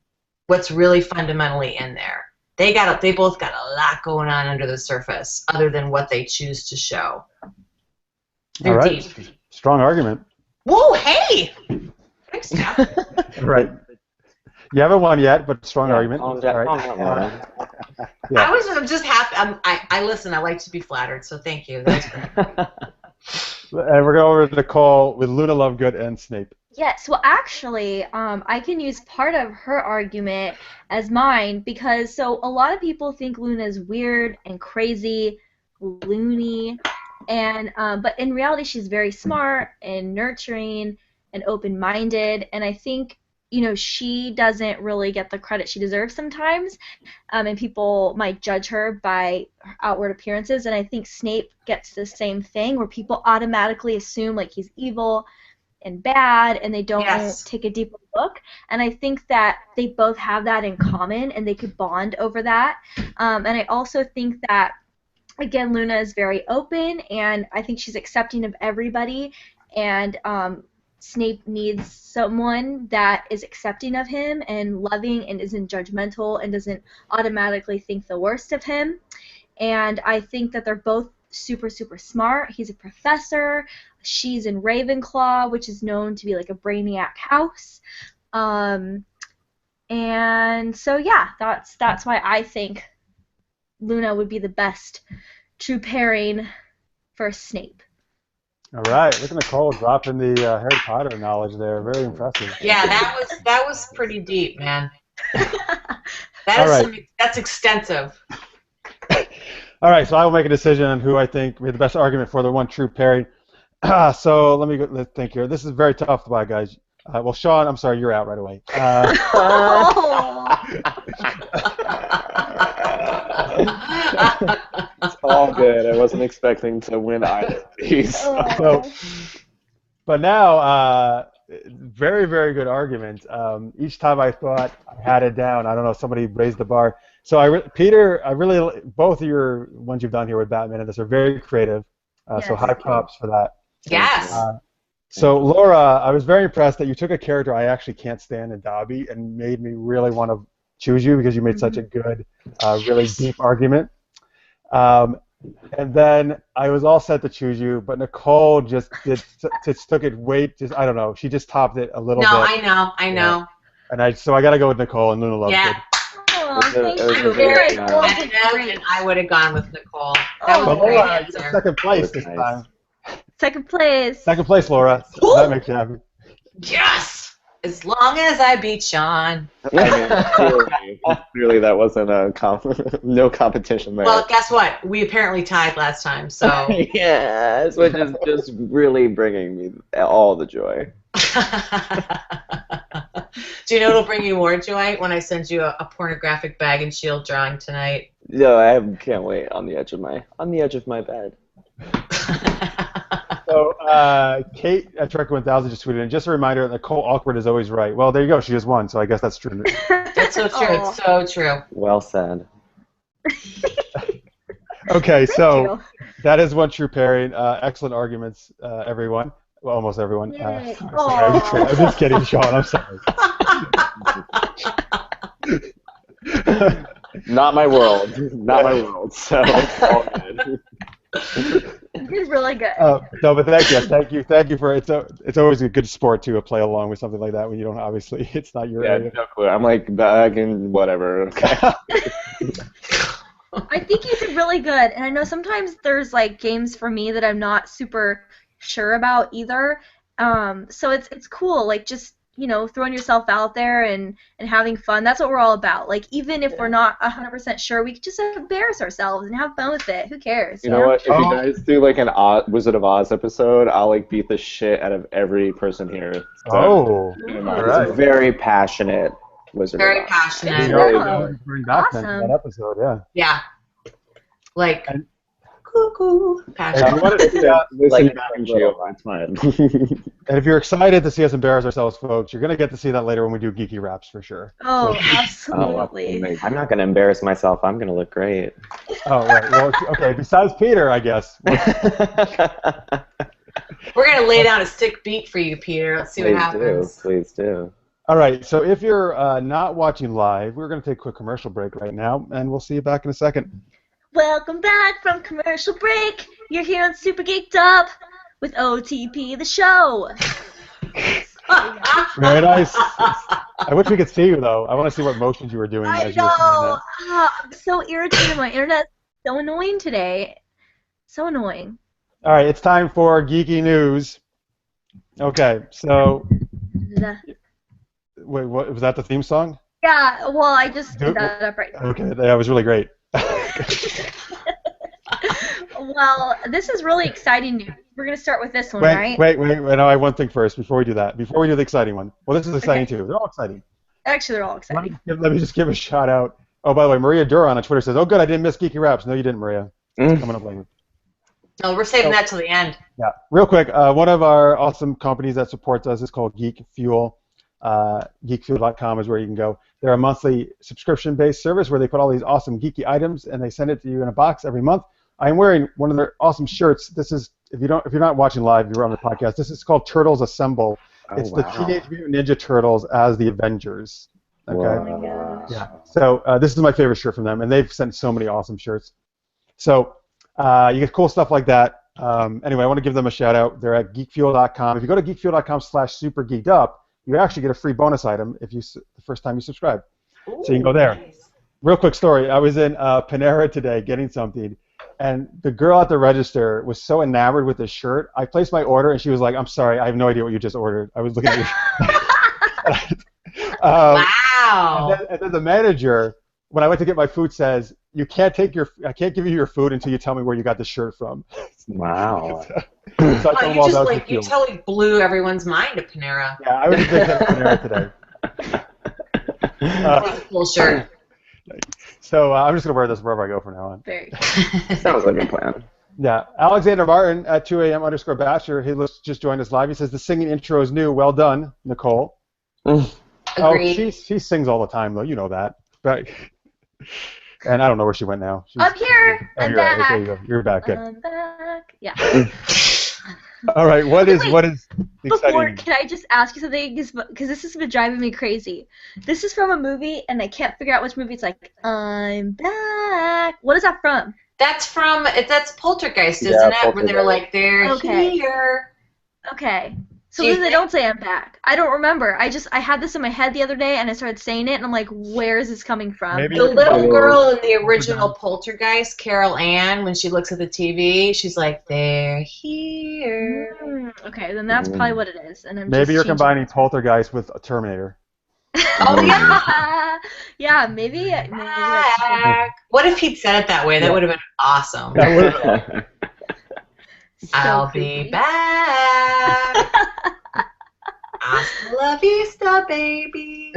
What's really fundamentally in there. They both got a lot going on under the surface, other than what they choose to show. They're All right. deep. Strong argument. Whoa, hey! Thanks, Steph. Right. You haven't won yet, but strong argument. Calm All down, right. calm down, Laura. Yeah. I'm just happy. I listen. I like to be flattered, so thank you. That's great. And we're going over to Nicole with Luna Lovegood and Snape. Yes, well, actually, I can use part of her argument as mine because so a lot of people think Luna's weird and crazy, loony, and but in reality, she's very smart and nurturing and open-minded, and I think she doesn't really get the credit she deserves sometimes, and people might judge her by her outward appearances, and I think Snape gets the same thing where people automatically assume like he's evil and bad, and they don't take a deeper look. And I think that they both have that in common, and they could bond over that. And I also think that, again, Luna is very open, and I think she's accepting of everybody. And Snape needs someone that is accepting of him and loving and isn't judgmental and doesn't automatically think the worst of him. And I think that they're both super, super smart. He's a professor. She's in Ravenclaw, which is known to be like a brainiac house. And so, yeah, that's why I think Luna would be the best true pairing for Snape. All right. Look at Nicole dropping the Harry Potter knowledge there. Very impressive. Yeah, that was pretty deep, man. That's extensive. All right, so I will make a decision on who I think made the best argument for the one true pairing. So let's think here. This is very tough, guys. Well, Sean, I'm sorry, you're out right away. It's all good. I wasn't expecting to win either of these. But now, very, very good argument. Each time I thought I had it down, I don't know, somebody raised the bar. So Peter, both of your ones you've done here with Batman and this are very creative. So high props for that. Yes. So Laura, I was very impressed that you took a character I actually can't stand in Dobby and made me really want to choose you because you made such a good, really deep argument. And then I was all set to choose you, but Nicole just took it I don't know, she just topped it a little bit. No, I know. And so I got to go with Nicole and Luna Lovegood. Yeah. Oh, thank it was you. a very Very And I would have gone with Nicole. That was a great answer. Second place this Nice. time. Second place. Second place, Laura. Ooh. That makes you happy. Yes! As long as I beat Sean. Clearly that wasn't no competition there. Well, guess what? We apparently tied last time, so. Yes, which is just really bringing me all the joy. Do you know what'll bring you more joy? When I send you a pornographic bag and shield drawing tonight. No, I can't wait on the edge of my bed. So Kate at Trek 1000 just tweeted in, just a reminder that Nicole Awkward is always right. Well, there you go. She just won, so I guess that's true. That's so true. Aw. It's so true. Well said. Okay, so you. that is one true pairing. Excellent arguments, everyone. Well, almost everyone. Yay. Sorry, I'm just kidding, Sean. I'm sorry. Not my world. Not my world. So all good. You did really good. No, but thank you for it's always a good sport to play along with something like that when you don't obviously it's not your area. No clue. I'm like back in whatever. Okay. I think you did really good, and I know sometimes there's like games for me that I'm not super sure about either. So it's cool. Like just throwing yourself out there and having fun. That's what we're all about. Like, even if we're not 100% sure, we could just embarrass ourselves and have fun with it. Who cares? You know what? If you guys do like an Wizard of Oz episode, I'll like beat the shit out of every person here. So, all He's right. very passionate Wizard Very of Oz. passionate. Bring back then Awesome. that episode, yeah. Yeah. Like, And- cuckoo. If Passionate. you wanted to see that, Listen Like back a and little. chill, it's fine. and if you're excited to see us embarrass ourselves, folks, you're going to get to see that later when we do Geeky Raps for sure. Oh, So- absolutely. I'm not going to embarrass myself. I'm going to look great. Oh, right. Well, okay, besides Peter, I guess. We're going to lay down a sick beat for you, Peter. Let's see what happens. Please do. All right, so if you're not watching live, we're going to take a quick commercial break right now, and we'll see you back in a second. Welcome back from commercial break. You're here on Super Geeked Up with OTP the show. Very nice. I wish we could see you, though. I want to see what motions you were doing I as you were saying know. that. I'm so irritated. My internet's so annoying today. So annoying. All right, it's time for Geeky News. Okay, so wait, what was that? The theme song? Yeah, well, I just did that up right now. Okay, that was really great. Well, this is really exciting news. We're going to start with this one, right? Wait. No, I have one thing first before we do that. Before we do the exciting one. Well, this is exciting too. They're all exciting. Actually, they're all exciting. Let me just give a shout out. Oh, by the way, Maria Duran on Twitter says, "Oh, good, I didn't miss Geeky Raps." No, you didn't, Maria. It's coming up later. No, we're saving that till the end. Yeah, real quick. One of our awesome companies that supports us is called Geek Fuel. Geekfuel.com is where you can go. They're a monthly subscription-based service where they put all these awesome geeky items and they send it to you in a box every month. I am wearing one of their awesome shirts. This is if you're not watching live, you're on the podcast. This is called Turtles Assemble. It's the Teenage Mutant Ninja Turtles as the Avengers. Okay. Oh my gosh. Yeah. So this is my favorite shirt from them, and they've sent so many awesome shirts. So you get cool stuff like that. Anyway, I want to give them a shout out. They're at geekfuel.com. If you go to geekfuel.com/supergeekedup, you actually get a free bonus item if the first time you subscribe. Ooh, So you can go there. nice. Real quick story. I was in Panera today getting something, and the girl at the register was so enamored with this shirt. I placed my order, and she was like, "I'm sorry, I have no idea what you just ordered. I was looking at your." Wow. And then the manager, when I went to get my food, says, I can't give you your food until you tell me where you got the shirt from." Wow. So I told them all about Geek You Fuel. totally blew everyone's mind at Panera. Yeah, I was a big fan of Panera today. That's a cool shirt. So I'm just going to wear this wherever I go from now on. Very cool. Sounds like a plan. Yeah, Alexander Martin at 2am_Bachelor, he just joined us live. He says, "The singing intro is new. Well done, Nicole." Agreed. Oh, she sings all the time, though. You know that. Right. And I don't know where she went now. I'm here. I'm you're right. back. There you go. You're back. Good. I'm back. Yeah. All right. What is the Before, exciting? can I just ask you something? Because this has been driving me crazy. This is from a movie, and I can't figure out which movie. It's like, I'm back. What is that from? That's Poltergeist, isn't Yeah, it? Where they're like, they're Okay. here. Okay. So Do you then they think- don't say I'm back. I don't remember. I had this in my head the other day, and I started saying it, and I'm like, where is this coming from? Maybe The little Oh. girl in the original Poltergeist, Carol Ann, when she looks at the TV, she's like, they're here. Okay, then that's probably what it is. And I'm Maybe just you're changing- combining Poltergeist with a Terminator. Oh, yeah. Yeah, maybe that's Back. What if he'd said it that way? That Yeah. would have been awesome. That would've- so I'll creepy. be back. Hasta la vista, baby.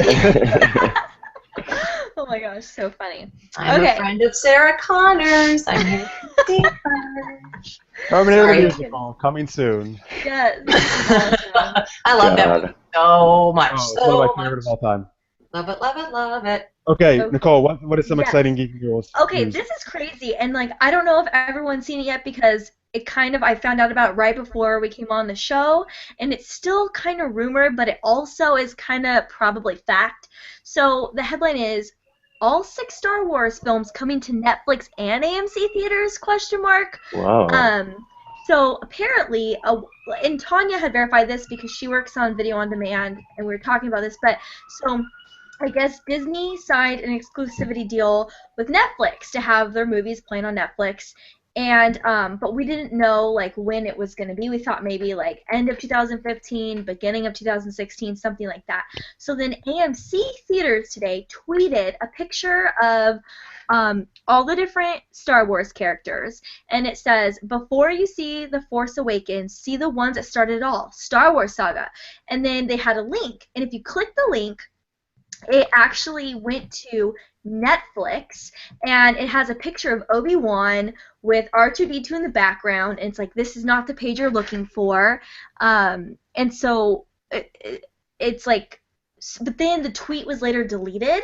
Oh my gosh, so funny. I'm Okay. a friend of Sarah Connor's. I'm here to see her. Terminator Sorry. musical coming soon. Yeah, this is awesome. I love that God. movie so much. Oh, it's so one of my favorite much. of all time. Love it, love it, love it. Okay, Okay. Nicole, what is some Yes. exciting geeky news? Okay, this is crazy, and like I don't know if everyone's seen it yet because I found out about it right before we came on the show, and it's still kind of rumored, but it also is kind of probably fact. So the headline is, all 6 Star Wars films coming to Netflix and AMC theaters? ? Wow. So apparently, and Tanya had verified this because she works on video on demand, and we were talking about this, but so I guess Disney signed an exclusivity deal with Netflix to have their movies playing on Netflix, And but we didn't know like when it was going to be. We thought maybe like end of 2015, beginning of 2016, something like that. So then AMC Theaters today tweeted a picture of all the different Star Wars characters, and it says, before you see The Force Awakens, see the ones that started it all, Star Wars Saga. And then they had a link, and if you click the link, it actually went to Netflix, and it has a picture of Obi-Wan with R2-D2 in the background, and it's like, this is not the page you're looking for. And so it's like, but then the tweet was later deleted,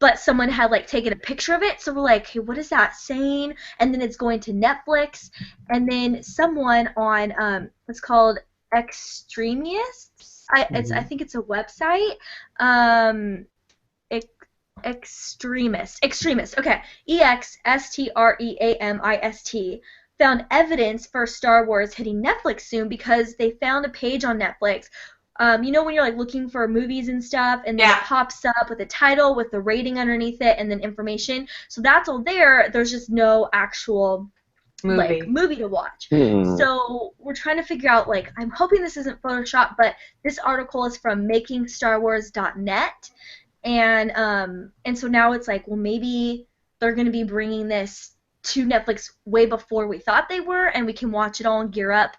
but someone had like taken a picture of it, so we're like, hey, what is that saying? And then it's going to Netflix, and then someone on what's called Extremists, I think it's a website, Extremist, okay, EXSTREAMIST, found evidence for Star Wars hitting Netflix soon because they found a page on Netflix. You know when you're like looking for movies and stuff, and then it pops up with a title with the rating underneath it and then information. So that's all there. There's just no actual movie to watch. So we're trying to figure out, like, I'm hoping this isn't Photoshop, but this article is from makingstarwars.net, and so now it's like, well, maybe they're going to be bringing this to Netflix way before we thought they were, and we can watch it all and gear up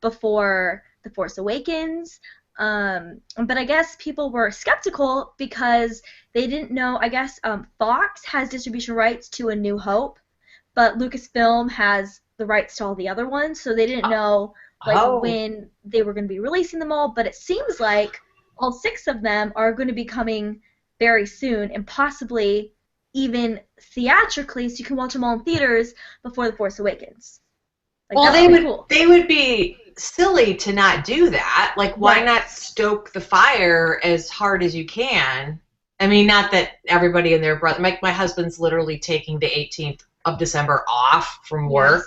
before The Force Awakens. But I guess people were skeptical because they didn't know. I guess Fox has distribution rights to A New Hope, but Lucasfilm has the rights to all the other ones, so they didn't know when they were going to be releasing them all. But it seems like all 6 of them are going to be coming very soon, and possibly even theatrically, so you can watch them all in theaters before The Force Awakens. Like, well, cool. They would be silly to not do that. Like, why not stoke the fire as hard as you can? I mean, not that everybody and their brother. My husband's literally taking the 18th of December off from work.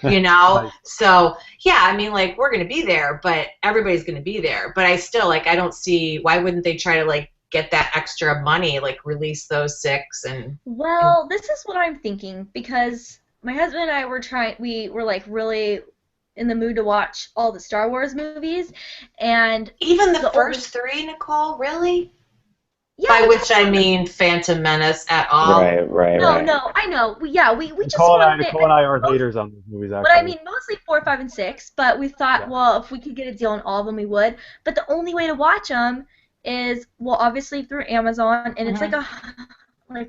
You know, Right. So yeah, I mean, like, we're gonna be there, but everybody's gonna be there. But I still, like, I don't see why wouldn't they try to like get that extra money, like release those 6 and. Well, this is what I'm thinking, because my husband and I we were like really in the mood to watch all the Star Wars movies, and Even the first 3, Nicole, really? yeah, By which I mean Phantom Menace at all. Right. No, I know. We just Nicole wanted and I are haters on these movies, actually. But I mean, mostly 4, 5, and 6. But we thought, well, if we could get a deal on all of them, we would. But the only way to watch them is, well, obviously through Amazon, and it's like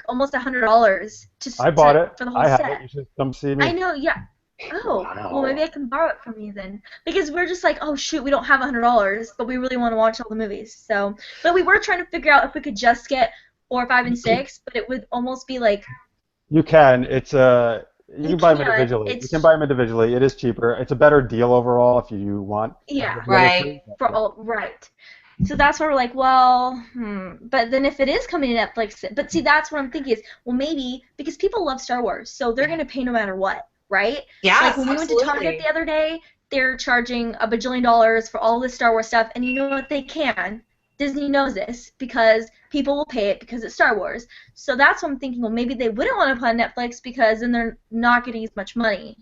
almost $100 I bought it. for the whole I have set. it. You should come see me. I know, yeah. Oh, well, maybe I can borrow it from you then, because we're just like, oh shoot, we don't have $100, but we really want to watch all the movies. So, but we were trying to figure out if we could just get 4, 5, and 6, but it would almost be like. You can. It's you can buy them individually. You can buy them individually. It is cheaper. It's a better deal overall if you want. Yeah. Right. Right. So that's where we're like, well, but then if it is coming to Netflix, but see, that's what I'm thinking is, well, maybe, because people love Star Wars, so they're going to pay no matter what, right? Yeah, like when we went to Target the other day, they're charging $1 bajillion for all this Star Wars stuff, and you know what, they can. Disney knows this, because people will pay it because it's Star Wars. So that's what I'm thinking, well, maybe they wouldn't want to put on Netflix because then they're not getting as much money,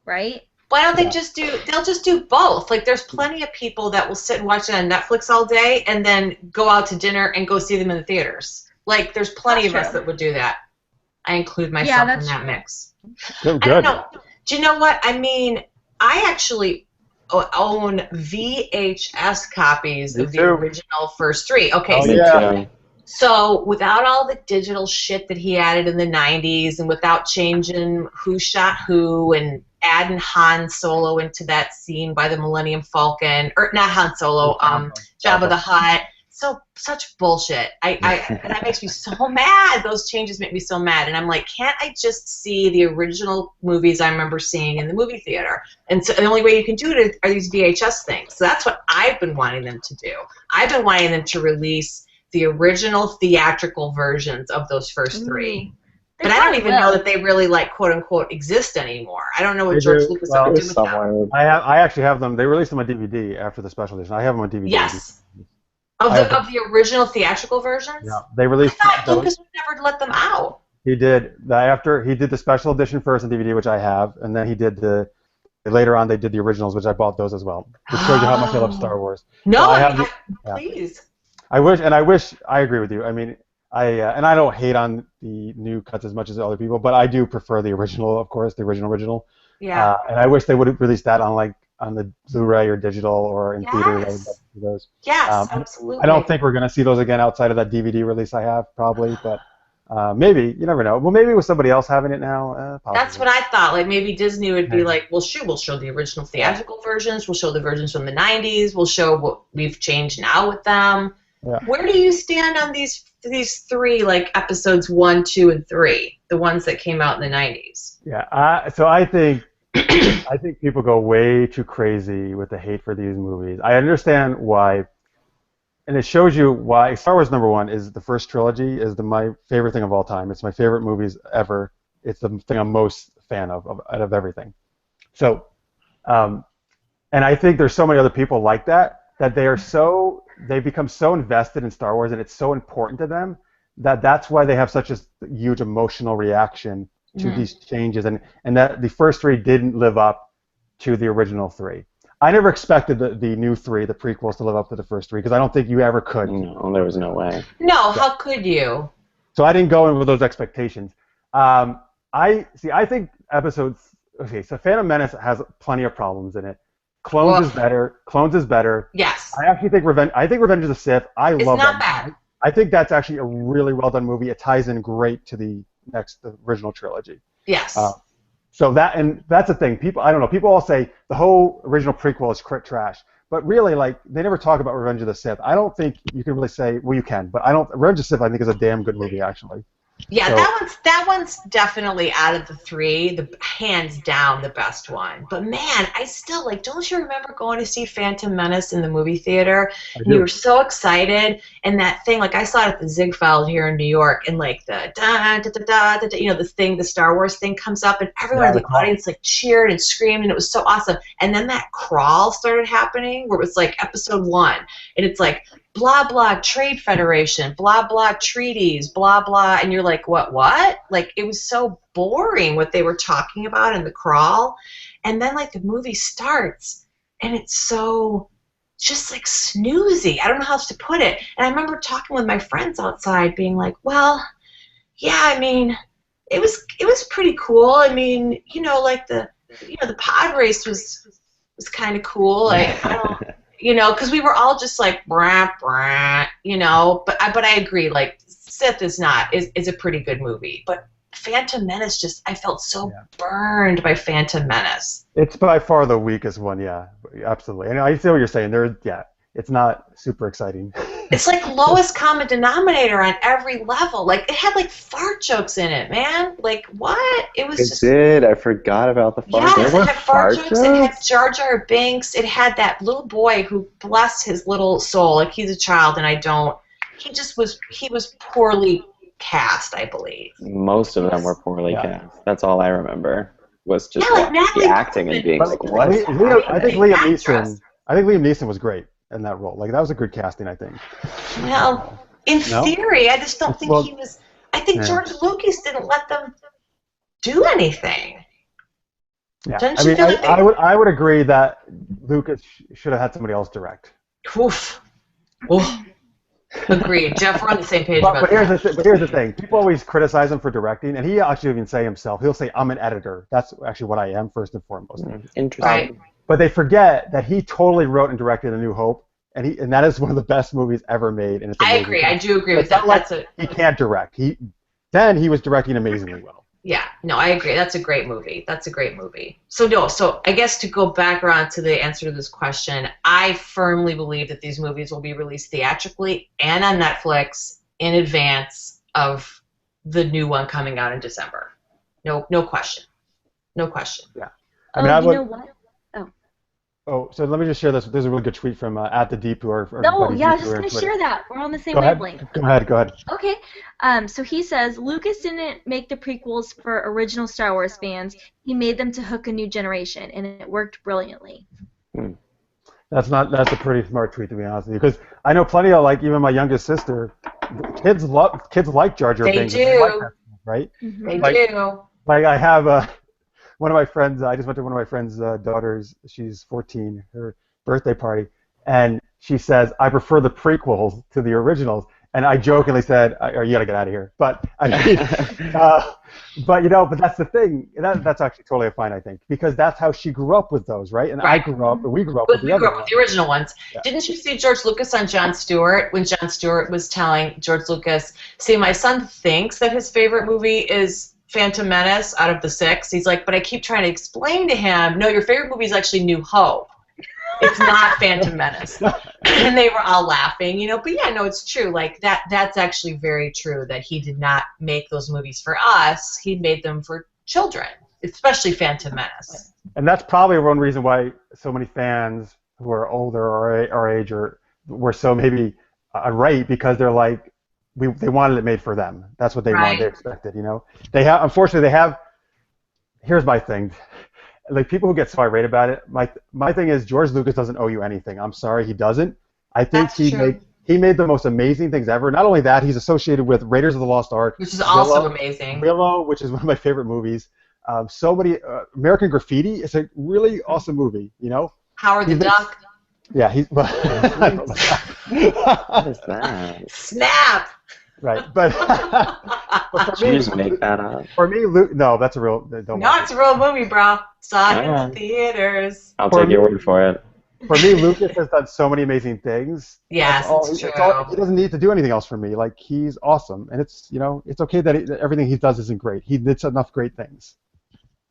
right? Why don't they they'll just do both. Like, there's plenty of people that will sit and watch it on Netflix all day and then go out to dinner and go see them in the theaters. Like, there's plenty of us that would do that. I include myself in that mix. Good. I don't know. Do you know what? I mean, I actually own VHS copies of the original first 3. Okay, so without all the digital shit that he added in the 90s, and without changing who shot who and adding Han Solo into that scene by the Millennium Falcon, or not Han Solo, Jabba the Hutt. So such bullshit. And that makes me so mad. Those changes make me so mad. And I'm like, can't I just see the original movies I remember seeing in the movie theater? And so the only way you can do it are these VHS things. So that's what I've been wanting them to do. I've been wanting them to release the original theatrical versions of those first 3. But I don't even know that they really, like, quote unquote, exist anymore. I don't know what George Lucas ever did with them. I actually have them. They released them on DVD after the special edition. I have them on DVD. Yes. Of the original theatrical versions? Yeah, they released. I thought Lucas would never let them out. He did the special edition first on DVD, which I have, and then he did later on they did the originals, which I bought those as well. It shows you how much I love Star Wars. No, So please. I agree with you. I mean, and I don't hate on the new cuts as much as other people, but I do prefer the original, of course, the original. Yeah. And I wish they would have released that on the Blu-ray or digital or in theater. Those. Yes, absolutely. I don't think we're going to see those again outside of that DVD release I have, probably, but maybe. You never know. Well, maybe with somebody else having it now. That's what I thought. Like maybe Disney would be like, well, shoot, we'll show the original theatrical versions. We'll show the versions from the 90s. We'll show what we've changed now with them. Yeah. Where do you stand on these three, like episodes 1, 2, and 3, the ones that came out in the 90s? Yeah. So I think people go way too crazy with the hate for these movies. I understand why, and it shows you why. Star Wars #1 is the first trilogy, is my favorite thing of all time. It's my favorite movies ever. It's the thing I'm most fan of out of everything. So, and I think there's so many other people like that they become so invested in Star Wars and it's so important to them that's why they have such a huge emotional reaction to these changes, and that the first 3 didn't live up to the original 3. I never expected the new 3, the prequels, to live up to the first 3 because I don't think you ever could. No, there was no way. No, how could you? So I didn't go in with those expectations. I think so Phantom Menace has plenty of problems in it. Clones is better. Yes. I actually think Revenge of the Sith. It's love not that. bad. I think that's actually a really well done movie. It ties in great to the original trilogy. Yes. So that's the thing. People all say the whole original prequel is crit trash, but really, like, they never talk about Revenge of the Sith. I don't think you can really say, well, you can, but Revenge of the Sith I think is a damn good movie actually. Yeah, So, that one's definitely out of the 3, hands down the best one. But man, I still don't you remember going to see Phantom Menace in the movie theater? I do. You were so excited, and that thing, like I saw it at the Ziegfeld here in New York, and like the the thing, the Star Wars thing comes up, and everyone in the audience like cheered and screamed, and it was so awesome. And then that crawl started happening, where it was like episode 1, and it's like, blah, blah, Trade Federation, blah, blah, treaties, blah, blah, and you're like, what? Like, it was so boring what they were talking about in the crawl, and then, like, the movie starts, and it's so just, like, snoozy. I don't know how else to put it, and I remember talking with my friends outside, being like, well, yeah, I mean, it was pretty cool. I mean, like, the pod race was kind of cool. Like, I don't... because we were all just like, brah, brah, but I agree, like, Sith is a pretty good movie, but Phantom Menace I felt so burned by Phantom Menace. It's by far the weakest one, yeah, absolutely. And I see what you're saying. It's not super exciting. It's like lowest common denominator on every level. Like, it had like fart jokes in it, man. Like, what? It did. I forgot about the fart jokes. Yes, it had fart jokes. It had Jar Jar Binks. It had that little boy who, bless his little soul, like, he's a child, and he was poorly cast, I believe. Most of them were poorly cast. That's all I remember. Was just the acting and being like, what? I think Liam Neeson was great in that role. Like, that was a good casting, I think. Well, in theory, I just don't think he was. I think George Lucas didn't let them do anything. Yeah, I would agree that Lucas should have had somebody else direct. Oof. Agreed. Jeff, we're on the same page about that. But here's the thing. People always criticize him for directing, and he actually even say himself. He'll say, I'm an editor. That's actually what I am, first and foremost. Interesting. Right. But they forget that he totally wrote and directed A New Hope, and that is one of the best movies ever made. And I agree. I do agree with that. He can't direct. He was directing amazingly well. Yeah, no, I agree. That's a great movie. So I guess to go back around to the answer to this question, I firmly believe that these movies will be released theatrically and on Netflix in advance of the new one coming out in December. No question. No question. Yeah. You know what? Oh, so let me just share this. There's a really good tweet from at the Deep who are. No, yeah, I was just going to share that. We're on the same wavelength. Go ahead. Okay. So he says Lucas didn't make the prequels for original Star Wars fans. He made them to hook a new generation, and it worked brilliantly. That's a pretty smart tweet, to be honest with you, because I know plenty of, like, even my youngest sister, kids like Jar Jar Binks. They do. right? They Like- do. Like I have one of my friends. I just went to one of my friends' daughters. She's 14. Her birthday party, and she says, "I prefer the prequels to the originals." And I jokingly said, "Or you gotta get out of here." But I mean, but but that's the thing. That's actually totally fine, I think, because that's how she grew up with those, right? And Right. we grew up But with the we other grew up with ones. the original ones. Yeah. Didn't you see George Lucas on Jon Stewart when Jon Stewart was telling George Lucas, "See, my son thinks that his favorite movie is Phantom Menace out of the 6. He's like, but I keep trying to explain to him, no, your favorite movie is actually New Hope. It's not Phantom Menace." And they were all laughing, But yeah, no, it's true. Like that's actually very true that he did not make those movies for us. He made them for children, especially Phantom Menace. And that's probably one reason why so many fans who are older or our age were so maybe right, because they're like, they wanted it made for them. That's what they wanted. They expected, They have, unfortunately, here's my thing. Like, people who get so irate about it, my thing is George Lucas doesn't owe you anything. I'm sorry, he doesn't. I think he made the most amazing things ever. Not only that, he's associated with Raiders of the Lost Ark, which is also amazing. Willow, which is one of my favorite movies. So many American Graffiti is a really awesome movie. Howard the Duck. Yeah, he's. Well, I don't know. What is that? Snap. Right, but for Did you me, just make that up? For me, no, that's a real. Don't No, it's a real movie, bro. Saw it in Alright. the theaters. I'll take your word for it. For me, Lucas has done so many amazing things. Yes, it's true. He doesn't need to do anything else for me. Like, he's awesome, and it's it's okay that everything he does isn't great. He did enough great things.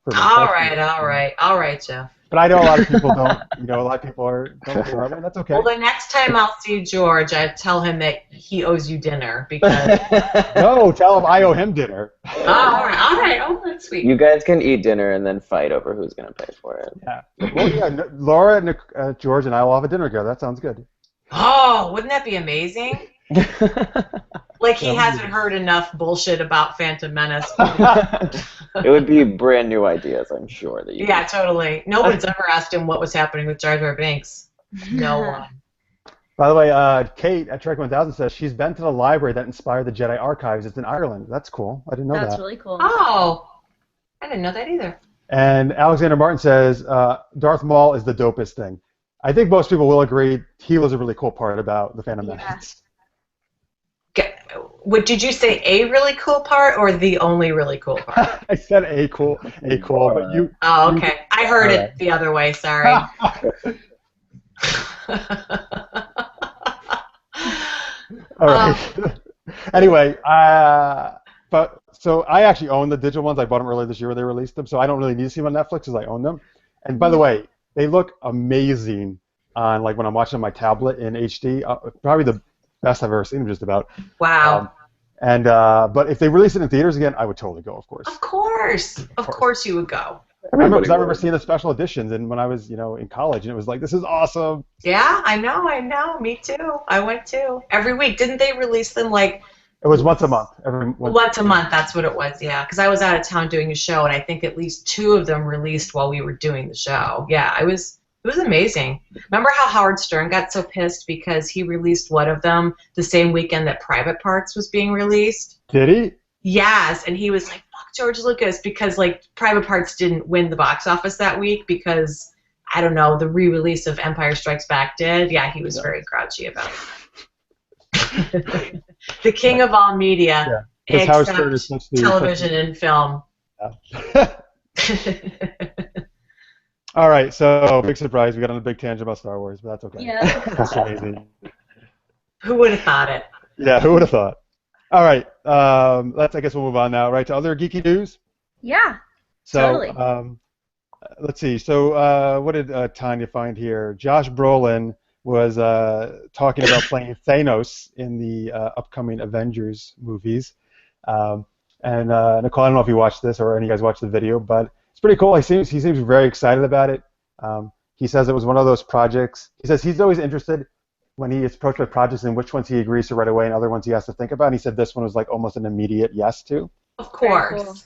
For me. All right, Jeff. But I know a lot of people don't. A lot of people don't feel that way. That's okay. Well, the next time I'll see George, I tell him that he owes you dinner because. No, tell him I owe him dinner. Oh, all right. Oh, that's sweet. You guys can eat dinner and then fight over who's going to pay for it. Yeah. Well, yeah. Laura and George and I will have a dinner together. That sounds good. Oh, wouldn't that be amazing? Like, he hasn't heard enough bullshit about Phantom Menace. It would be brand new ideas, I'm sure. That you Yeah, totally. No one's ever asked him what was happening with Jar Jar Binks. No one. By the way, Kate at Trek 1000 says she's been to the library that inspired the Jedi Archives. It's in Ireland. That's cool. I didn't know that. That's really cool. Oh, I didn't know that either. And Alexander Martin says Darth Maul is the dopest thing. I think most people will agree he was a really cool part about the Phantom Menace. What did you say? A really cool part or the only really cool part? I said a cool, but you. Oh, okay. I heard it the other way. Sorry. All right. Anyway, but so I actually own the digital ones. I bought them earlier this year when they released them, so I don't really need to see them on Netflix because I own them. And by the way, they look amazing on when I'm watching on my tablet in HD. Probably the best I've ever seen them, just about. Wow. But if they release it in theaters again, I would totally go, of course. Of course you would go. I remember seeing the special editions, and when I was, in college, and it was like, this is awesome. Yeah, I know. Me too. I went too. Every week. Didn't they release them It was once a month. Once a month, that's what it was, yeah. Because I was out of town doing a show, and I think at least 2 of them released while we were doing the show. Yeah, it was amazing. Remember how Howard Stern got so pissed because he released one of them the same weekend that Private Parts was being released? Did he? Yes, and he was like, fuck George Lucas, because Private Parts didn't win the box office that week because, I don't know, the re-release of Empire Strikes Back did. Yeah, he was very grouchy about it. The king of all media, except television and film. Yeah. All right, so big surprise. We got on a big tangent about Star Wars, but that's okay. Yeah. That's amazing. Who would have thought it? Yeah, who would have thought? All right, I guess we'll move on now, right, to other geeky news. Yeah. So, totally. Let's see. So, what did Tanya find here? Josh Brolin was talking about playing Thanos in the upcoming Avengers movies. And Nicole, I don't know if you watched this or any of you guys watched the video, but it's pretty cool. He seems very excited about it. He says it was one of those projects. He says he's always interested when he is approached by projects in which ones he agrees to right away and other ones he has to think about. And he said this one was almost an immediate yes to. Of course. Cool.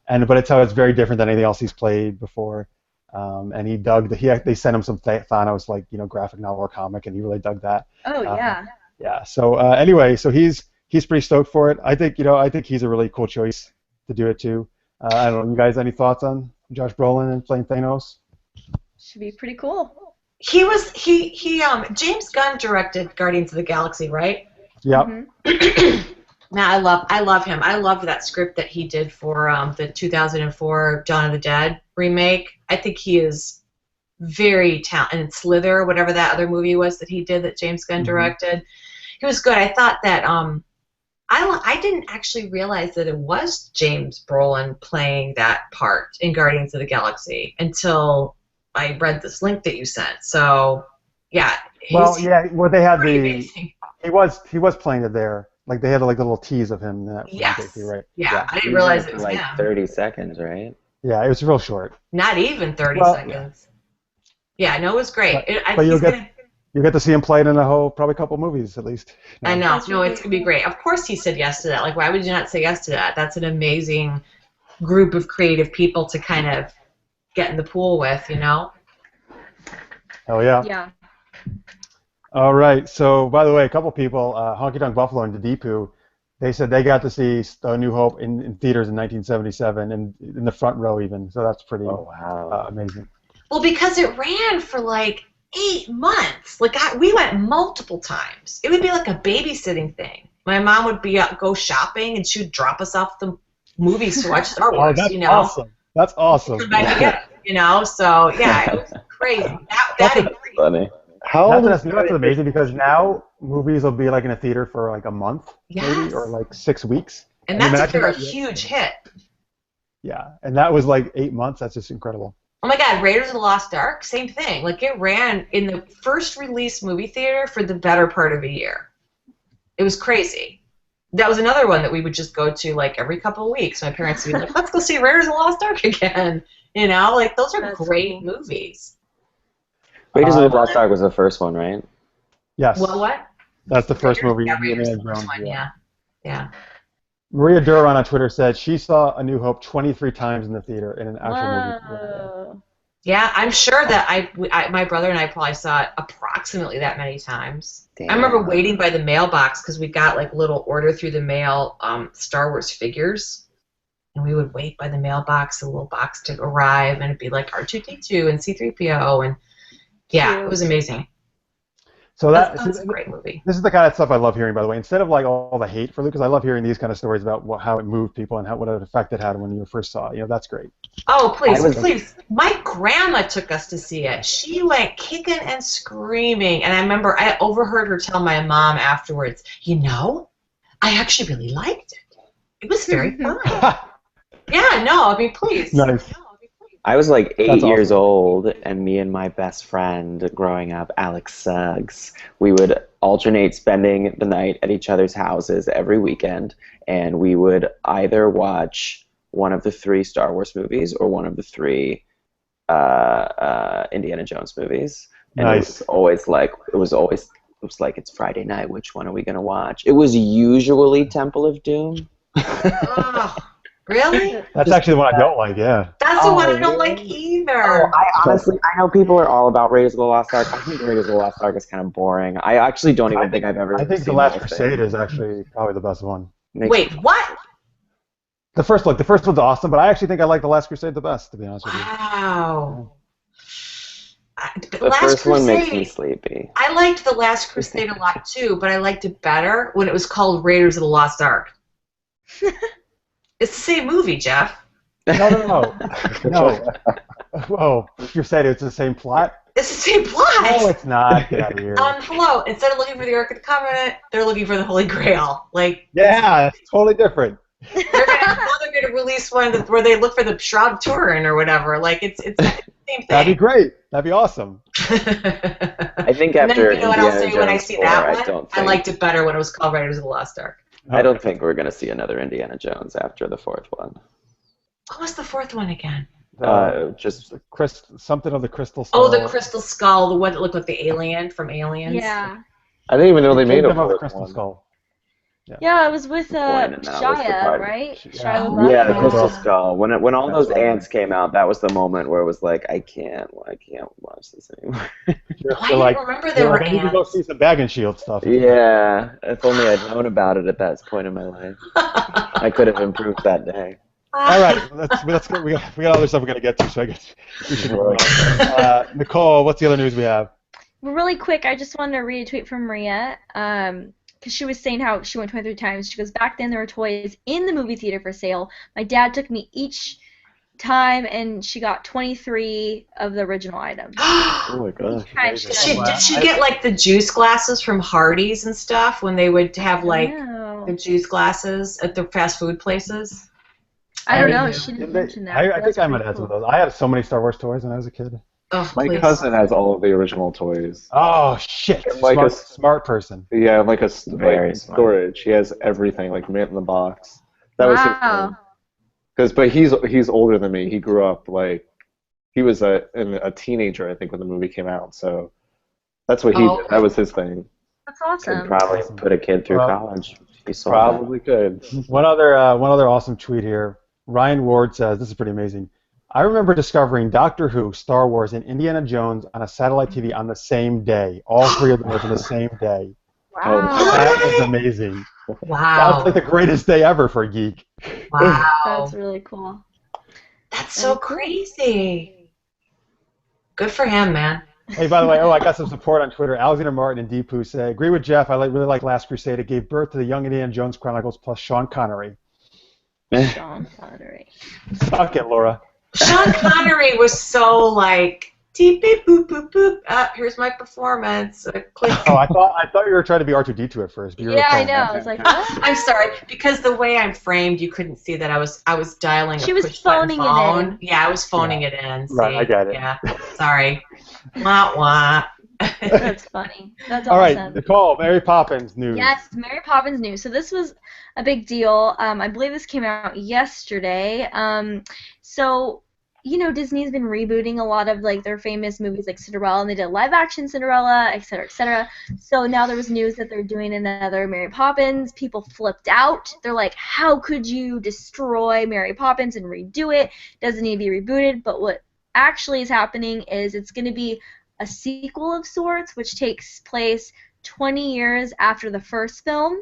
Yeah, but it's very different than anything else he's played before. And he dug they sent him some Thanos graphic novel or comic, and he really dug that. Oh yeah. Yeah. So anyway, so he's pretty stoked for it. I think he's a really cool choice to do it too. I don't know. You guys, any thoughts on Josh Brolin and playing Thanos? Should be pretty cool. James Gunn directed Guardians of the Galaxy, right? Yep. Mm-hmm. Now I love him. I loved that script that he did for the 2004 Dawn of the Dead remake. I think he is very talented. And Slither, whatever that other movie was that he did that James Gunn directed, he was good. I thought that I didn't actually realize that it was James Brolin playing that part in Guardians of the Galaxy until I read this link that you sent. So yeah. Well, they had amazing. he was playing it there. Like they had like a little tease of him in that. Yes. Right? Yeah, I didn't realize it was like him. 30 seconds, right? Yeah, it was real short. Not even 30 seconds. Yeah, no, it was great. But you'll get to see him play it in probably a couple movies at least. I know. No, it's gonna be great. Of course, he said yes to that. Like, why would you not say yes to that? That's an amazing group of creative people to kind of get in the pool with, you know. Oh yeah. Yeah. All right. So, by the way, a couple people, Honky Tonk Buffalo and Deepu, they said they got to see A New Hope in theaters in 1977 and in the front row even. So that's pretty amazing. Well, because it ran for like 8 months. Like we went multiple times. It would be like a babysitting thing. My mom would go shopping and she would drop us off the movies to watch Star Wars. That's awesome. That's awesome. You know, so yeah, it was crazy. That's funny. That's amazing because now movies will be like in a theater for like a month, maybe, or like 6 weeks. And that's if they're a huge hit. Yeah, and that was like 8 months. That's just incredible. Oh my God, Raiders of the Lost Ark, same thing. Like it ran in the first release movie theater for the better part of a year. It was crazy. That was another one that we would just go to like every couple of weeks. My parents would be like, let's go see Raiders of the Lost Ark again. You know, like those are great movies. Raiders of the Lost Ark was the first one, right? Yes. Well, what? That's the first movie. Yeah, Raiders the first one, yeah. Maria Duran on Twitter said she saw A New Hope 23 times in the theater in an actual movie. Yeah, I'm sure that my brother and I probably saw it approximately that many times. Damn. I remember waiting by the mailbox because we got like little order through the mail Star Wars figures. And we would wait by the mailbox, the little box to arrive, and it'd be like R2-D2 and C-3PO, and yeah, it was amazing. So that's a great movie. This is the kind of stuff I love hearing, by the way. Instead of like all the hate for Luke, because I love hearing these kind of stories about how it moved people and what an effect it had when you first saw it. You know, that's great. Oh, please. My grandma took us to see it. She went kicking and screaming, and I remember I overheard her tell my mom afterwards, you know, I actually really liked it. It was very fun. Yeah, no, I mean, please. Nice. I was like 8 That's years awesome. old, and me and my best friend growing up, Alex Suggs, we would alternate spending the night at each other's houses every weekend, and we would either watch one of the 3 Star Wars movies or one of the 3 Indiana Jones movies. And Nice. it was like it's Friday night. Which one are we gonna watch? It was usually Temple of Doom. Oh, really? That's actually the one I don't like, yeah. That's the one I don't like either. I know people are all about Raiders of the Lost Ark. I think Raiders of the Lost Ark is kind of boring. I actually don't even think I've ever I think seen The Last whole thing. Crusade is actually probably the best one. Wait, what? The first one's awesome, but I actually think I like The Last Crusade the best, to be honest with you. Wow. The first one makes me sleepy. I liked The Last Crusade a lot too, but I liked it better when it was called Raiders of the Lost Ark. It's the same movie, Jeff. No. Oh, you said it's the same plot? It's the same plot. No, it's not. Get out of here. Hello. Instead of looking for the Ark of the Covenant, they're looking for the Holy Grail. Like, yeah, it's totally different. they're gonna release one where they look for the Shroud of Turin or whatever. Like, it's the same thing. That'd be great. That'd be awesome. I think And after then, you know what I'll say when I Indiana see Jones that 4, one? I liked it better when it was called Raiders of the Lost Ark. I don't think we're gonna see another Indiana Jones after the 4th one. What was the 4th one again? Just something of the crystal skull. Oh, the Crystal Skull, the one that looked like the alien from Aliens. Yeah. I didn't even know they made Kingdom of the a Crystal one. Skull. Yeah, it was with and that was the Shia, part. right? Yeah. Shia LaBeouf. Yeah, the Yeah. Crystal Skull. When all those That's ants came out, that was the moment where it was like, I can't watch this anymore. Oh, I didn't remember there were I need to go ants. see some Bag and Shield stuff. Yeah, if only I'd known about it at that point in my life. I could have improved that day. All right, let's go. We got other stuff we got to get to, so I guess we should move on. Nicole, what's the other news we have? Well, really quick, I just wanted to read a tweet from Maria, because she was saying how she went 23 times. She goes, back then there were toys in the movie theater for sale. My dad took me each time, and she got 23 of the original items. Oh my gosh. Did she get like the juice glasses from Hardee's and stuff when they would have like the juice glasses at the fast food places? I don't know. She didn't mention that. I think I might have had some of those. I had so many Star Wars toys when I was a kid. Oh, My cousin has all of the original toys. Oh shit! Like smart person. Yeah, like a Very smart. storage. He has everything like mint in the box. That was his Wow. thing. But he's older than me. He grew up like he was a teenager, I think, when the movie came out. So that's what he did. That was his thing. That's awesome. Could probably put a kid through college. He sold Probably could. One other awesome tweet here. Ryan Ward says, this is pretty amazing. I remember discovering Doctor Who, Star Wars, and Indiana Jones on a satellite TV on the same day. All three of them on the same day. Wow. That is amazing. Wow. That's like the greatest day ever for a geek. Wow. That's really cool. That's so crazy. Good for him, man. Hey, by the way, I got some support on Twitter. Alexander Martin and Deepu say, agree with Jeff. I really like Last Crusade. It gave birth to the Young Indiana Jones Chronicles plus Sean Connery. Sean Connery. Suck it, Laura. Sean Connery was so like, deep beep boop boop boop. Here's my performance. Click. Oh, I thought you were trying to be R2D2 at first. But you were Yeah, I playing know. that. I was like, what? I'm sorry, because the way I'm framed, you couldn't see that I was dialing She a was push button phoning it phone. in. Yeah, I was phoning it in. See? Right, I got it. Yeah, sorry. Wah wah. That's funny. That's All awesome. right, Nicole, Mary Poppins news. Yes, Mary Poppins news. So this was a big deal. I believe this came out yesterday. So, you know, Disney's been rebooting a lot of like their famous movies like Cinderella, and they did live action Cinderella, et cetera, et cetera. So now there was news that they're doing another Mary Poppins. People flipped out. They're like, how could you destroy Mary Poppins and redo it? Doesn't need to be rebooted. But what actually is happening is it's going to be a sequel of sorts, which takes place 20 years after the first film.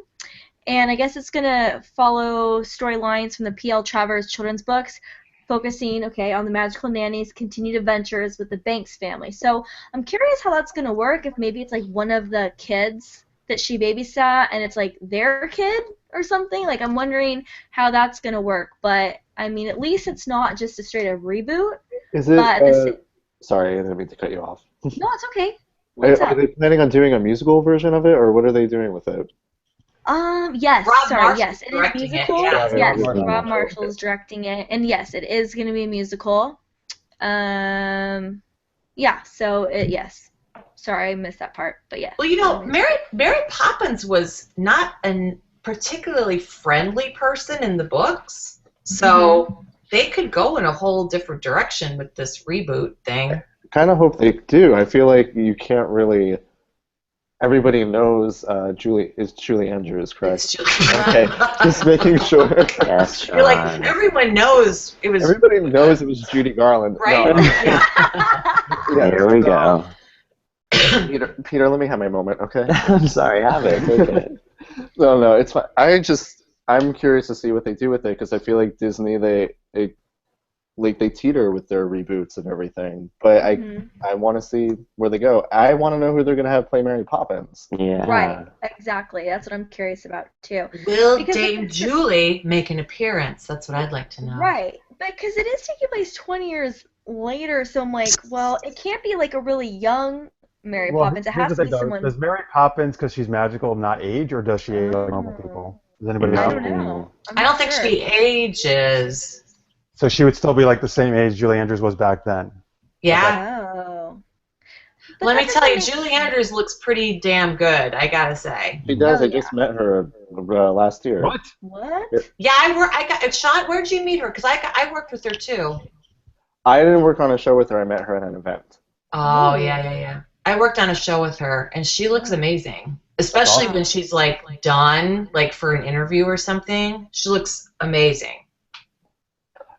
And I guess it's going to follow storylines from the P.L. Travers children's books, focusing, on the magical nanny's continued adventures with the Banks family. So I'm curious how that's going to work, if maybe it's like one of the kids that she babysat and it's like their kid or something. Like, I'm wondering how that's going to work. But, I mean, at least it's not just a straight-up reboot. Is it? But Sorry, I didn't mean to cut you off. no, it's okay. What's Are up? they planning on doing a musical version of it, or what are they doing with it? Yes, Rob Marshall's yes, it is directing it, musical. yeah. Yes, Rob Rob Marshall's directing it, and yes, it is going to be a musical. Yes. Sorry, I missed that part, but yeah. Well, you know, Mary Poppins was not a particularly friendly person in the books, so they could go in a whole different direction with this reboot thing. I kind of hope they do. I feel like you can't really. Everybody knows Julie Andrews, correct? It's just- Okay, just making sure. Yes, You're like, Sean. everyone knows it was Everybody knows it was Judy Garland. right. No. Yeah. Here we go. Peter, let me have my moment, okay? I'm sorry, have it. Take it. No, it's fine. I'm curious to see what they do with it, because I feel like Disney, they teeter with their reboots and everything. But I want to see where they go. I want to know who they're going to have play Mary Poppins. Yeah. Right, exactly. That's what I'm curious about too. Will Because Dame it's just- Julie make an appearance? That's what I'd like to know. Right, because it is taking place 20 years later, so I'm like, well, it can't be like a really young Mary Poppins. It here's has the to be thing, though. someone. Does Mary Poppins, because she's magical, not age, or does she age like normal people? Does anybody know? I don't know. I don't think sure. she ages. So she would still be like the same age Julie Andrews was back then. Yeah. Oh. But Let me that tell you, doesn't make Julie sense. Andrews looks pretty damn good, I gotta say. She does. Oh, I just met her last year. What? What? Yeah, I got Sean. Where'd you meet her? Because I worked with her too. I didn't work on a show with her. I met her at an event. Oh Ooh. yeah. I worked on a show with her, and she looks amazing. Especially when she's like done, like for an interview or something. She looks amazing.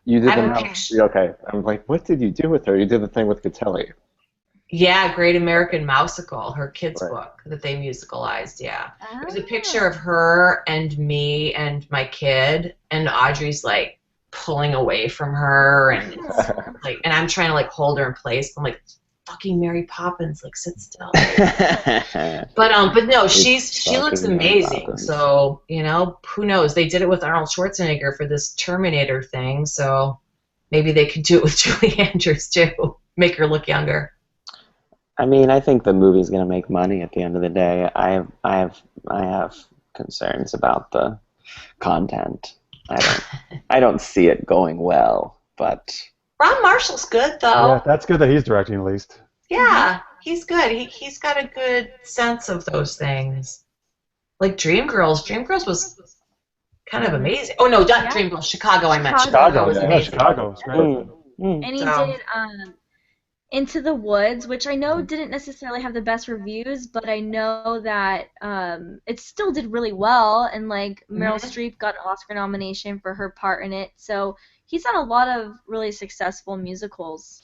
You did I the don't mouse. Okay. I'm like, what did you do with her? You did the thing with Catelli. Yeah, Great American Mousical, her kids' Right. book that they musicalized. Yeah, there's a Ah. picture of her and me and my kid, and Audrey's like pulling away from her, and it's like, and I'm trying to like hold her in place. I'm like, fucking Mary Poppins, like sit still. But no, she looks amazing. So you know, who knows? They did it with Arnold Schwarzenegger for this Terminator thing, so maybe they could do it with Julie Andrews too. Make her look younger. I mean, I think the movie's gonna make money at the end of the day. I have concerns about the content. I don't see it going well, but Ron Marshall's good though. Yeah, that's good that he's directing at least. Yeah, he's good. He's got a good sense of those things. Like Dreamgirls. Dreamgirls was kind of amazing. Oh no, not Dreamgirls. Chicago. I meant Chicago was amazing. Chicago was great. And he did Into the Woods, which I know didn't necessarily have the best reviews, but I know that it still did really well, and like Meryl Streep got an Oscar nomination for her part in it. So he's done a lot of really successful musicals.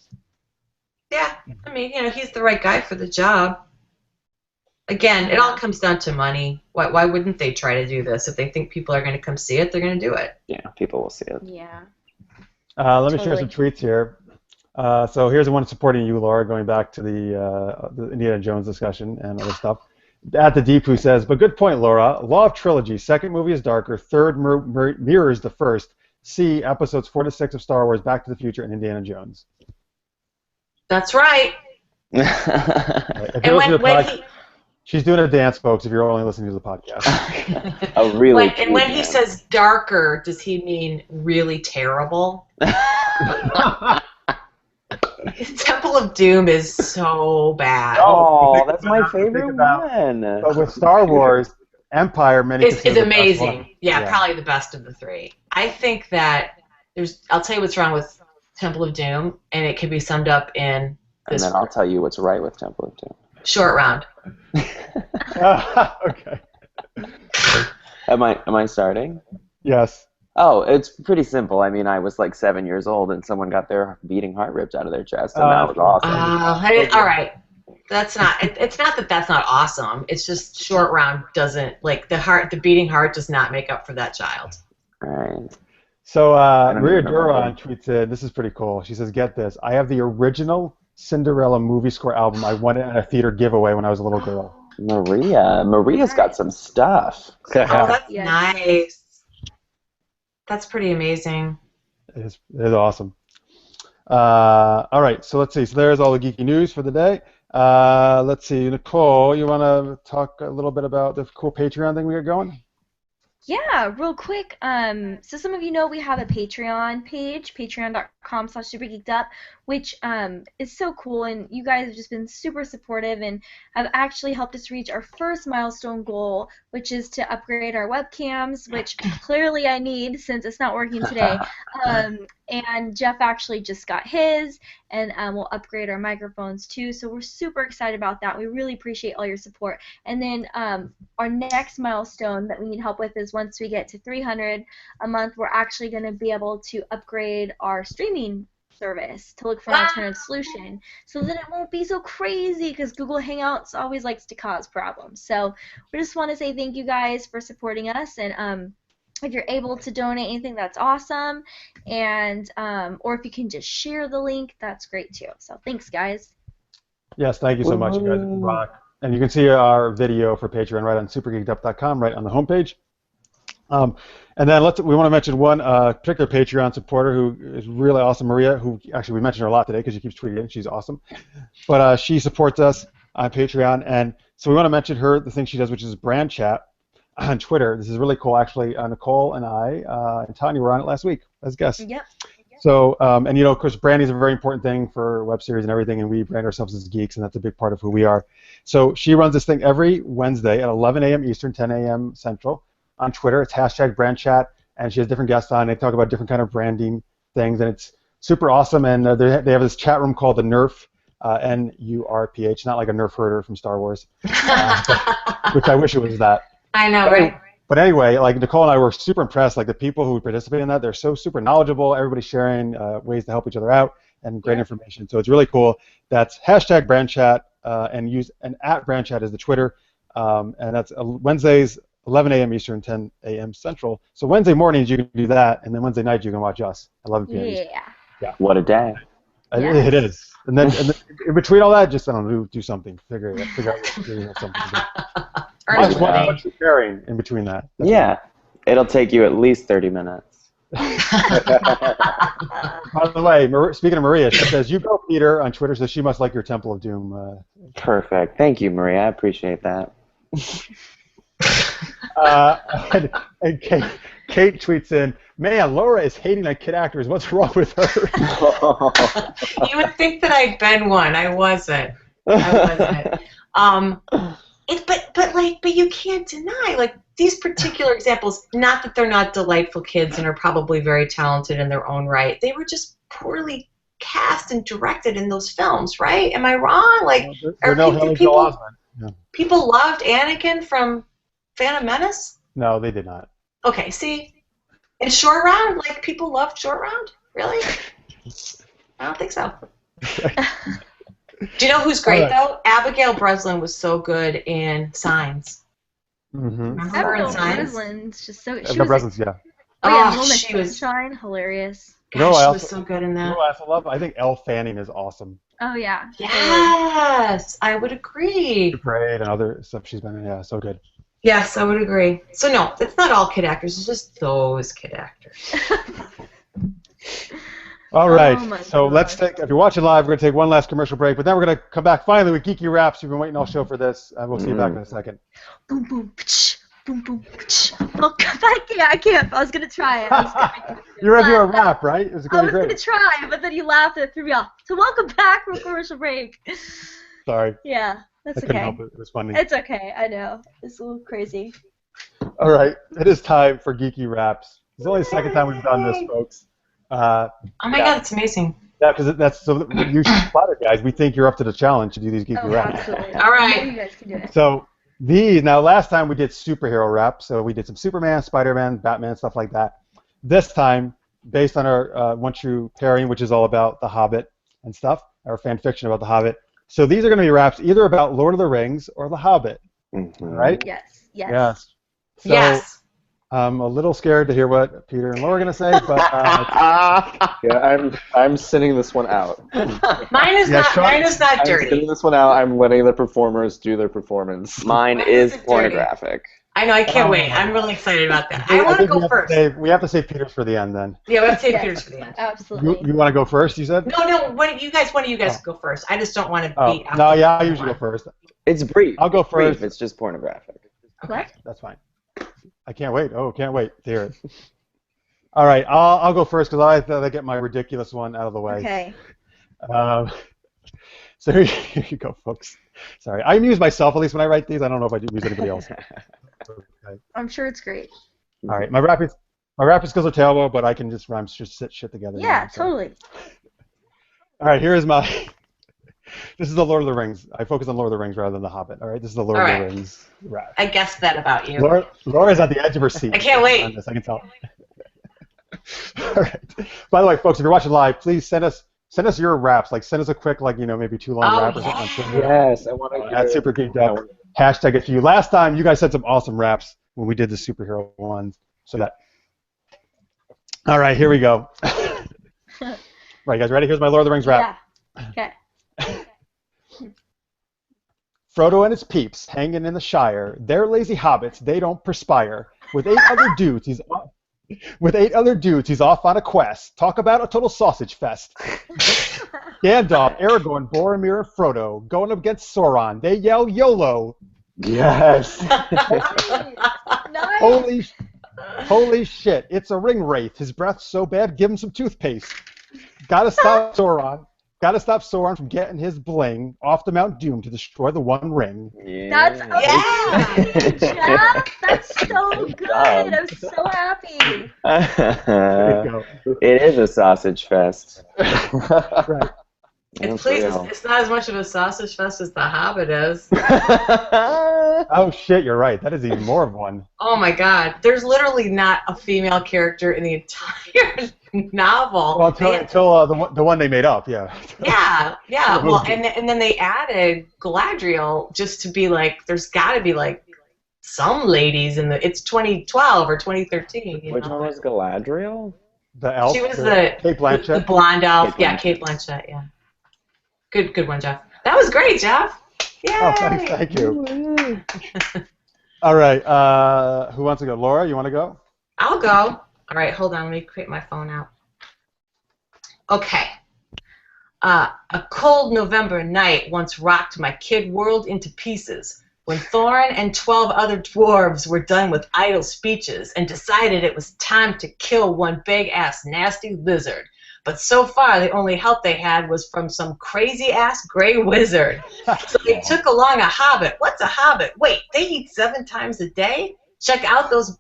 Yeah, I mean, you know, he's the right guy for the job. Again, it all comes down to money. Why wouldn't they try to do this? If they think people are going to come see it, they're going to do it. Yeah, people will see it. Yeah. Let me share some tweets here. So here's the one supporting you, Laura, going back to the Indiana Jones discussion and other stuff. At the Deep, who says, but good point, Laura. Law of trilogy. Second movie is darker. Third mirrors the first. See episodes 4 to 6 of Star Wars, Back to the Future, and Indiana Jones. That's right. She's doing a dance, folks, if you're only listening to the podcast. Oh, really? When he says darker, does he mean really terrible? Temple of Doom is so bad. Oh, that's my favorite one. But with Star Wars, Empire, is amazing. Yeah, probably the best of the three. I think that I'll tell you what's wrong with Temple of Doom, and it can be summed up in this. And then I'll tell you what's right with Temple of Doom. Short round. Okay. Am I starting? Yes. Oh, it's pretty simple. I mean, I was like 7 years old, and someone got their beating heart ripped out of their chest, and that was awesome. All right. That's not. It's not that that's not awesome. It's just Short Round doesn't like the beating heart does not make up for that child. All right. So Maria Duran tweets in, this is pretty cool. She says, get this. I have the original Cinderella movie score album. I won it at a theater giveaway when I was a little girl. Maria's got some stuff. Oh, that's nice. That's pretty amazing. It is awesome. All right, so let's see. So there's all the geeky news for the day. Let's see. Nicole, you want to talk a little bit about the cool Patreon thing we got going? Yeah, real quick. So some of you know we have a Patreon page, patreon.com/supergeekedup, which is so cool, and you guys have just been super supportive and have actually helped us reach our first milestone goal, which is to upgrade our webcams, which clearly I need since it's not working today. And Jeff actually just got his, and we'll upgrade our microphones too, so we're super excited about that. We really appreciate all your support. And then our next milestone that we need help with is once we get to 300 a month, we're actually going to be able to upgrade our streaming service to look for an alternative solution so that it won't be so crazy, because Google Hangouts always likes to cause problems. So we just want to say thank you guys for supporting us, and if you're able to donate anything, that's awesome, and or if you can just share the link, that's great too. So thanks, guys. Yes, thank you so much. You guys rock. And you can see our video for Patreon right on supergeekedup.com, right on the homepage. And then we want to mention one particular Patreon supporter who is really awesome, Maria, who actually we mentioned her a lot today because she keeps tweeting in. She's awesome. But she supports us on Patreon, and so we want to mention her, the thing she does, which is brand chat on Twitter. This is really cool, actually. Nicole and I and Tanya were on it last week as guests. Yep. So, and you know, of course, branding is a very important thing for web series and everything, and we brand ourselves as geeks, and that's a big part of who we are. So she runs this thing every Wednesday at 11 a.m. Eastern, 10 a.m. Central on Twitter. It's #BrandChat, and she has different guests on. They talk about different kind of branding things, and it's super awesome. And they have this chat room called the Nerf, N-U-R-P-H, not like a Nerf herder from Star Wars, which I wish it was that. I know, right? But anyway, like Nicole and I were super impressed. Like the people who participate in that, they're so super knowledgeable. Everybody's sharing ways to help each other out and great information. So it's really cool. That's #BrandChat and use an @BrandChat is the Twitter, and that's Wednesdays 11 a.m. Eastern, 10 a.m. Central. So Wednesday mornings you can do that, and then Wednesday nights you can watch us, 11 p.m. Eastern. Yeah. What a day. Yes. It is. And then in between all that, just I don't know, do something. Figure out something to do. Watch one True Pairing in between that. That's Yeah. It'll take you at least 30 minutes. By the way, speaking of Maria, she says, "You go, Peter," on Twitter, says she must like your Temple of Doom. Perfect. Thank you, Maria. I appreciate that. And Kate tweets in, "Man, Laura is hating on kid actors. What's wrong with her?" You would think that I'd been one. I wasn't. But you can't deny, like, these particular examples, not that they're not delightful kids and are probably very talented in their own right, they were just poorly cast and directed in those films, right? Am I wrong? Like, people loved Anakin from Phantom Menace? No, they did not. Okay, see? In Short Round, like, people loved Short Round? Really? I don't think so. Do you know who's great, though? Abigail Breslin was so good in Signs. Mm-hmm. Remember her in Signs? Breslin's just so. Breslin's, yeah. She was hilarious. Gosh, she was so good in that. You know what I also love? I think Elle Fanning is awesome. Oh yeah. Yes, I would agree. Great, and other stuff she's been in. Yeah, so good. Yes, I would agree. So no, it's not all kid actors. It's just those kid actors. All right, so let's take, if you're watching live, we're going to take one last commercial break, but then we're going to come back finally with Geeky Raps. You've been waiting all show for this, and we'll see you back in a second. Boom, boom, boom, boom. Oh, I can't. I was going to try it. You're going to do a rap, right? It was going to be great. I was going to try, but then you laughed and it threw me off. So welcome back from commercial break. Sorry. Yeah, that's okay. I couldn't help it. It was funny. It's okay. I know. It's a little crazy. All right, it is time for Geeky Raps. It's only the second time we've done this, folks. Oh my God, it's amazing. Yeah, because that's so you should flatter, guys. We think you're up to the challenge to do these Geeky Raps. Absolutely. All right. You guys can do it. So now last time we did superhero raps, so we did some Superman, Spider-Man, Batman, stuff like that. This time, based on our One True Pairing, which is all about The Hobbit and stuff, our fan fiction about The Hobbit. So these are going to be raps either about Lord of the Rings or The Hobbit, right? Yes. Yes. So, yes. I'm a little scared to hear what Peter and Laura are going to say, but yeah, I'm sitting this one out. Mine is not dirty. I'm sitting this one out. I'm letting the performers do their performance. Mine is pornographic. I know. I can't wait. I'm really excited about that. I want to go first. We have to save Peter's for the end, then. Yeah, we have to save Peter's for the end. Absolutely. You want to go first? You said. No. One of you guys go first. I just don't want to beat. No, yeah, I usually go first. It's brief. I'll go first. Brief. It's just pornographic. What? That's fine. I can't wait. Oh, can't wait to hear it. All right, I'll go first because I thought I'd get my ridiculous one out of the way. Okay. So here you go, folks. Sorry, I amuse myself at least when I write these. I don't know if I amuse anybody else. Okay. I'm sure it's great. All right, my rapping skills are terrible, but I can just rhyme shit together. Yeah, totally. All right, here is my. This is the Lord of the Rings. I focus on Lord of the Rings rather than The Hobbit. All right, this is the Lord of the Rings rap. I guessed that about you. Laura's at the edge of her seat. I can't wait. On this, I can tell. All right. By the way, folks, if you're watching live, please send us your raps. Like, send us a quick, maybe 2 line rap or something on Twitter. Yes, I want to. At Super Geeked Up. Hashtag it to you. Last time, you guys said some awesome raps when we did the superhero ones. So that. All right, here we go. All right, guys, ready? Here's my Lord of the Rings rap. Yeah. Okay. Frodo and his peeps hanging in the Shire. They're lazy hobbits. They don't perspire. With 8 other dudes, he's off on a quest. Talk about a total sausage fest. Gandalf, Aragorn, Boromir, and Frodo going up against Sauron. They yell YOLO. Yes. Nice. Holy shit! It's a ring wraith. His breath's so bad. Give him some toothpaste. Gotta stop Sauron. Gotta stop Sauron from getting his bling off the Mount Doom to destroy the One Ring. Yeah. That's amazing, Jeff. That's so good. I'm so happy. It is a sausage fest. Right. It's not as much of a sausage fest as The Hobbit is. Oh shit, you're right. That is even more of one. Oh my God, there's literally not a female character in the entire novel. Well, until the one they made up, yeah. Yeah. Well, and then they added Galadriel just to be like, there's got to be like some ladies in the. It's 2012 or 2013. Which one was Galadriel? The elf. She was the Kate Blanchett. the blonde elf. Kate Yeah, Blanchett. Kate Blanchett. Yeah. Good one, Jeff. That was great, Jeff. Yay! Oh, thank you. All right. Who wants to go? Laura, you want to go? I'll go. All right, hold on. Let me create my phone out. Okay. A cold November night once rocked my kid world into pieces when Thorin and 12 other dwarves were done with idle speeches and decided it was time to kill one big-ass nasty lizard. But so far, the only help they had was from some crazy-ass gray wizard. So they took along a hobbit. What's a hobbit? Wait, they eat 7 times a day? Check those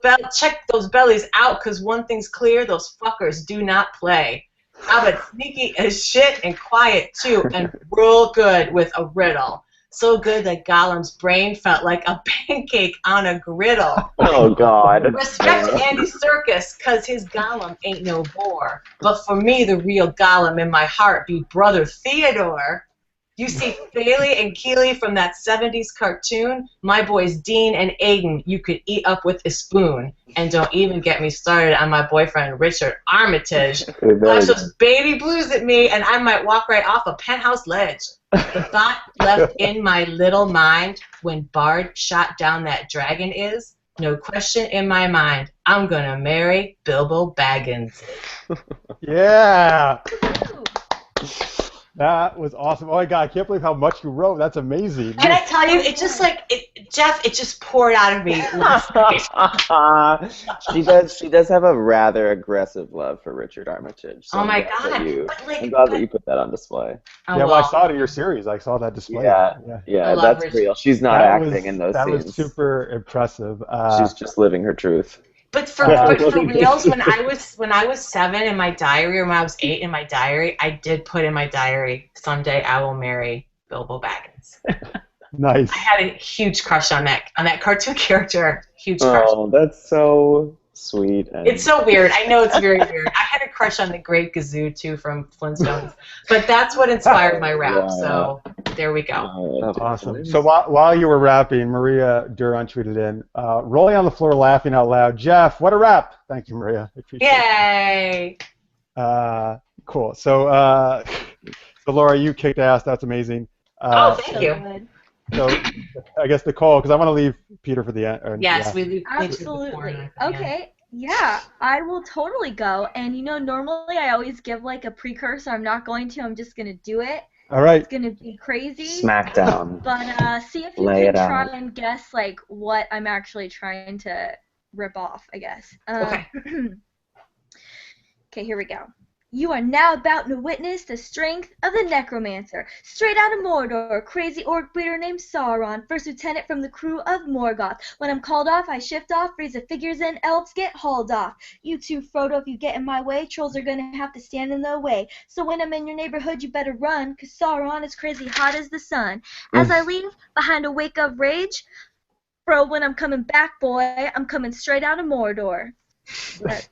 bellies out, because one thing's clear, those fuckers do not play. Hobbit sneaky as shit and quiet, too, and real good with a riddle. So good that Gollum's brain felt like a pancake on a griddle. Oh, God. Respect to Andy Serkis, cause his Gollum ain't no bore. But for me, the real Gollum in my heart be Brother Theodore. You see Bailey and Keeley from that 70s cartoon? My boys Dean and Aiden you could eat up with a spoon. And don't even get me started on my boyfriend Richard Armitage. Flash those baby blues at me and I might walk right off a penthouse ledge. The thought left in my little mind when Bard shot down that dragon is, no question in my mind, I'm gonna marry Bilbo Baggins. Yeah. That was awesome. Oh my God, I can't believe how much you wrote. That's amazing. Can I tell you, it just Jeff, it just poured out of me last night. She does have a rather aggressive love for Richard Armitage. So Oh my I'm glad God. I'm glad that you put that on display. Oh, Yeah, well, I saw it in your series. I saw that display. Yeah, I yeah, love that's Richard. real. She's not That acting was- in those That scenes. was super impressive. She's just living her truth. But for reals, when I was 7 in my diary, or when I was 8 in my diary, I did put in my diary, someday I will marry Bilbo Baggins. Nice. I had a huge crush on that cartoon character. Huge crush. Oh, that's so sweet. And It's so weird. I know it's very weird. I had a crush on the Great Gazoo too from Flintstones, but that's what inspired my rap. So there we go. That's awesome. So while you were rapping, Maria Duran tweeted in, rolling on the floor laughing out loud. Jeff, what a rap. Thank you, Maria. I appreciate Yay! it. Cool. So Laura, you kicked ass. That's amazing. Oh, thank you. So I guess Nicole, because I want to leave Peter for the end. Yes, we leave. Absolutely. Okay. Yeah, I will totally go. And normally I always give like a precursor. I'm not going to. I'm just gonna do it. All right. It's gonna be crazy. Smackdown. But see if you Lay can it try out. and guess like what I'm actually trying to rip off. I guess. Okay. Okay, here we go. You are now about to witness the strength of the necromancer. Straight out of Mordor, a crazy orc breeder named Sauron, first lieutenant from the crew of Morgoth. When I'm called off, I shift off, freeze the figures in, elves get hauled off. You too, Frodo, if you get in my way, trolls are gonna have to stand in the way. So when I'm in your neighborhood, you better run, 'cause Sauron is crazy hot as the sun. As I leave behind a wake of rage, bro, when I'm coming back, boy, I'm coming straight out of Mordor. That's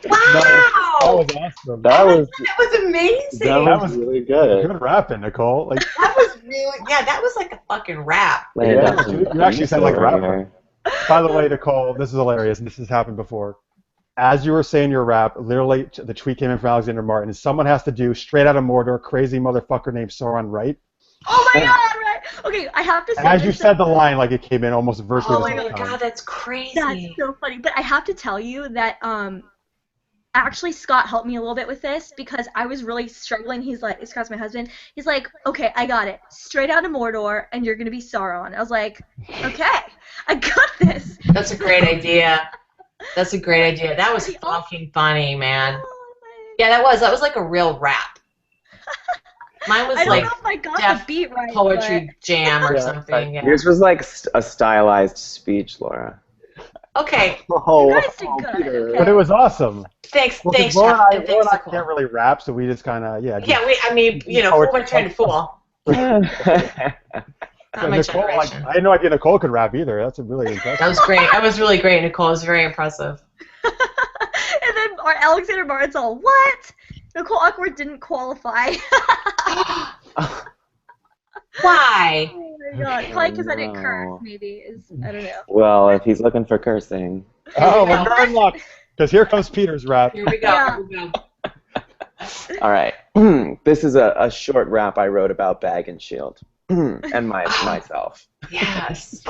Wow! That was awesome. That was amazing. that was really good. Good rapping, Nicole. Like, That was really, that was like a fucking rap. Lay it Yeah, out. you actually sound like a Over rapper. here. by the way, Nicole, this is hilarious, and this has happened before. As you were saying your rap, literally the tweet came in from Alexander Martin, and someone has to do straight out of Mordor, crazy motherfucker named Sauron, right? Oh my god, right? Okay, I have to say As you this, said the line, like it came in almost virtually Oh the my same time. god, that's crazy. that's so funny. But I have to tell you that actually Scott helped me a little bit with this because I was really struggling. He's like, Scott's my husband. He's like, okay, I got it. Straight out of Mordor, and you're gonna be Sauron. I was like, okay, I got this. That's a great idea. That's a great idea. That was fucking funny, man. Oh, Yeah, that was like a real rap. Mine was I don't like know if I got Def the beat right. poetry jam or Yeah, something. Yeah. Yours was like a stylized speech, Laura. Okay, Oh, You guys did good, Peter. okay. But it was awesome. thanks, Well, 'cause thanks, Laura Jeff, and and I thanks, can't Nicole. really rap, so we just kind of, Yeah, I mean, you know, who am I trying to fool? Not my Nicole, like, generation. I had no idea Nicole could rap either. That's really impressive. That was great. That was really great, Nicole. It was very impressive. And then our Alexander Martin's all, what? Nicole Awkward didn't qualify. Why? Oh my my god. Probably because I didn't curse, No. maybe. I don't know. Well, if he's looking for cursing. Oh, Here we we're in luck. Because here comes Peter's rap. Here we go. Yeah. Here we go. All right. This is a short rap I wrote about Bag and Shield and myself. Yes.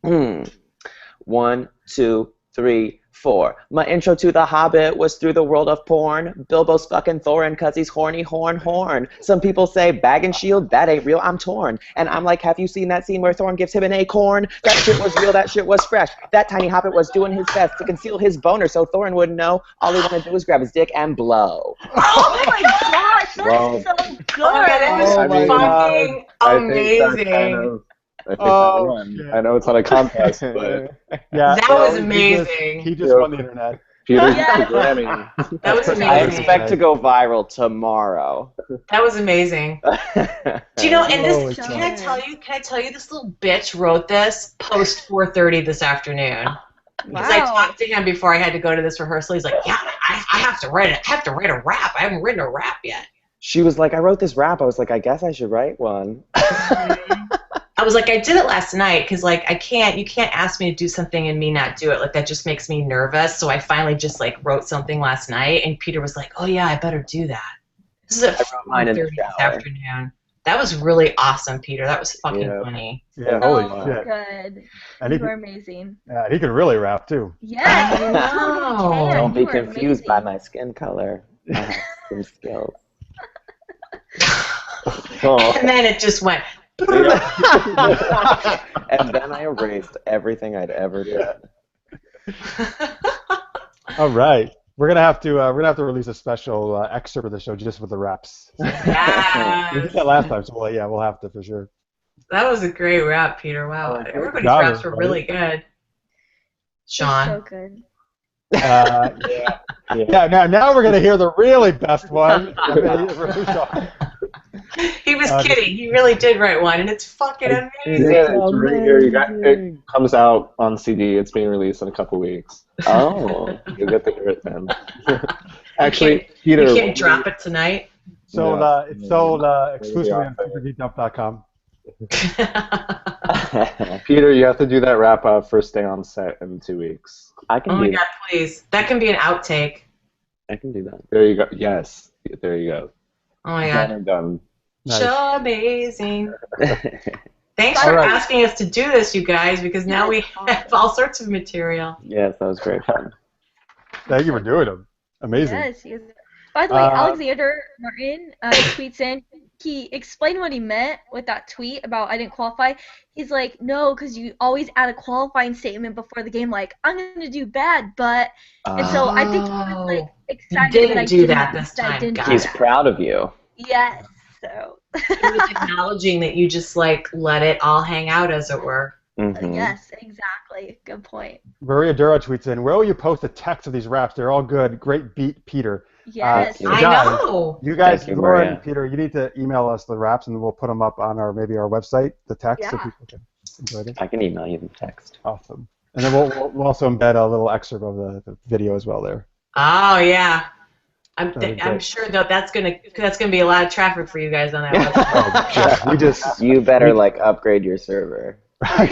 1, 2, 3, 4. My intro to The Hobbit was through the world of porn. Bilbo's fucking Thorin cause he's horny, horn. Some people say Bag and Shield, that ain't real, I'm torn. And I'm like, have you seen that scene where Thorin gives him an acorn? That shit was real, that shit was fresh. That tiny Hobbit was doing his best to conceal his boner so Thorin wouldn't know. All he wanted to do was grab his dick and blow. Oh my gosh, that's Well, so good. Oh my god, it was Oh my fucking amazing. I think Oh, that won. shit. I know it's not a contest, but Yeah, That well, was amazing. He just won the internet. Peter's Yeah. the Grammy. That was I amazing. expect to go viral tomorrow. That was amazing. Do you know? And Holy this, cow. can I tell you, this little bitch wrote this post 4:30 this afternoon. Because I Wow. talked to him before I had to go to this rehearsal. He's like, "Yeah, I have to write it. I have to write a rap. I haven't written a rap yet." She was like, I wrote this rap. I was like, I guess I should write one. I was like, I did it last night because like you can't ask me to do something and me not do it. Like that just makes me nervous. So I finally just like wrote something last night, and Peter was like, "Oh yeah, I better do that." This is at wrote mine in the 4:30 this shower. afternoon. That was really awesome, Peter. That was fucking Yeah. funny. Yeah, holy Oh, shit. good. And You are amazing. he can really rap too. Yes, you know. totally can. Don't be You are confused by amazing. my skin color. I have some skills. Oh, And then it just went. And then I erased everything I'd ever done. All right, we're gonna have to release a special excerpt of the show just with the raps. We did Yes. that last time, so we'll have to for sure. That was a great rap, Peter. Wow. Oh, great Everybody's job, raps were everybody. really good. So Sean. good. Yeah. Now we're gonna hear the really best one. He was kidding. He really did write one, and it's fucking amazing. yeah, it's right here. It comes out on CD. It's being released in a couple weeks. Oh. You'll get to hear it then. Actually, Peter. You can't drop it tonight. Sold. No. It's sold exclusively on supergeekedup.com. Peter, you have to do that wrap up for Stay on Set in 2 weeks. I can Oh my do god, please. That can be an outtake. I can do that. There you go. Yes, there you go. Oh my Done god. and done. Nice. So amazing. Thanks All for right. asking us to do this, you guys, because now we have all sorts of material. Yes, that was great fun. Thank you for doing them. Amazing. Yes, yes. By the way, Uh, Alexander Martin tweets in, he explained what he meant with that tweet about I didn't qualify. He's like, no, because you always add a qualifying statement before the game, like, I'm going to do bad, but... And so I think he was, like, excited didn't that I do that didn't, this that I time, didn't do got He's it. that. proud of you. Yes, so... He was acknowledging that you just, like, let it all hang out, as it were. Mhm. Yes, exactly. Good point. Maria Dura tweets in, where will you post the text of these raps? They're all good. Great beat, Peter. Yes. you. I guys, know. You guys, Thank you, Laura Maria. and Peter, you need to email us the raps and we'll put them up on maybe our website, the text, so Yeah. people can enjoy them. I can email you the text. Awesome. And then we'll also embed a little excerpt of the video as well there. Oh, yeah. I'm Great. sure that that's gonna be a lot of traffic for you guys on that website. Yeah, we just You better like upgrade your server. I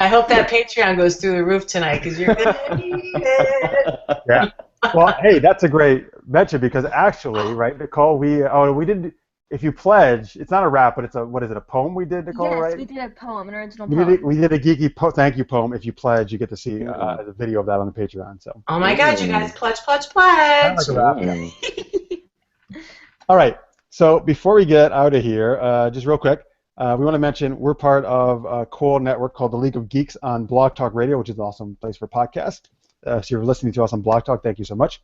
hope that Patreon goes through the roof tonight because you're gonna need it. yeah. Well, hey, that's a great mention because actually, right, Nicole, we didn't. If you pledge, it's not a rap, but it's a what is it? A poem we did, Nicole, Yes, right? we did a poem, an original We poem. did a geeky thank you poem. If you pledge, you get to see the video of that on the Patreon. So. Oh my God, you guys, pledge. Kinda like a rap. All right. So before we get out of here, just real quick, we want to mention we're part of a cool network called the League of Geeks on Blog Talk Radio, which is an awesome place for podcasts. So you're listening to us on Blog Talk. Thank you so much.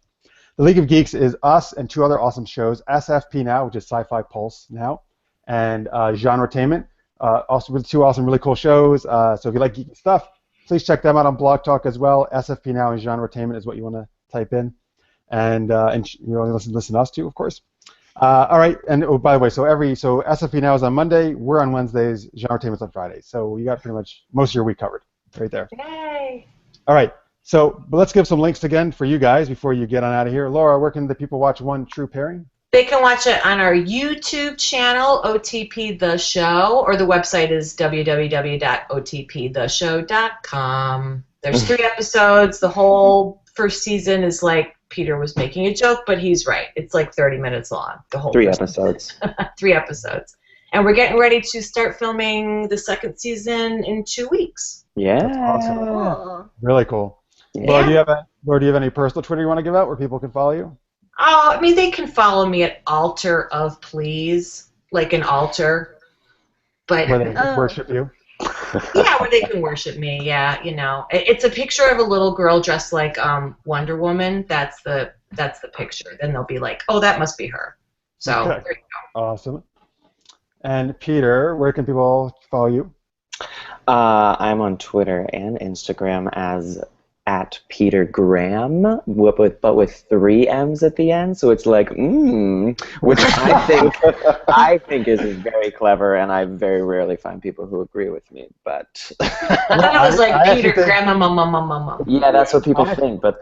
The League of Geeks is us and two other awesome shows, SFP-NOW, which is Sci-Fi Pulse Now, and Genretainment, also with two awesome, really cool shows. So if you like geeky stuff, please check them out on Blog Talk as well. SFP-NOW and Genretainment is what you want to type in. And you want to listen to us too, of course. All right, and oh, by the way, so SFP-NOW is on Monday, we're on Wednesdays, Genretainment's on Fridays. So you got pretty much most of your week covered right there. Yay! All right, so but let's give some links again for you guys before you get on out of here. Laura, where can the people watch One True Pairing? They can watch it on our YouTube channel, OTP The Show, or the website is www.otptheshow.com. There's 3 episodes. The whole first season is like Peter was making a joke, but he's right. It's like 30 minutes long. The whole 3 episodes. 3 episodes. And we're getting ready to start filming the 2nd season in 2 weeks. Yeah. That's awesome. Cool. Really cool. Yeah. Laura, do you have any personal Twitter you want to give out where people can follow you? Oh, I mean, they can follow me at Altar of Please, like an altar. But Where they worship you? yeah, where they can worship me. Yeah, you know, it's a picture of a little girl dressed like Wonder Woman. That's the picture. Then they'll be like, oh, that must be her. So Okay. there you go. Awesome. And Peter, where can people follow you? I'm on Twitter and Instagram as @PeterGraham, but with 3 M's at the end, so it's like which I think is very clever, and I very rarely find people who agree with me. But I thought it was like Peter Grandma, mama. yeah, that's what people think, but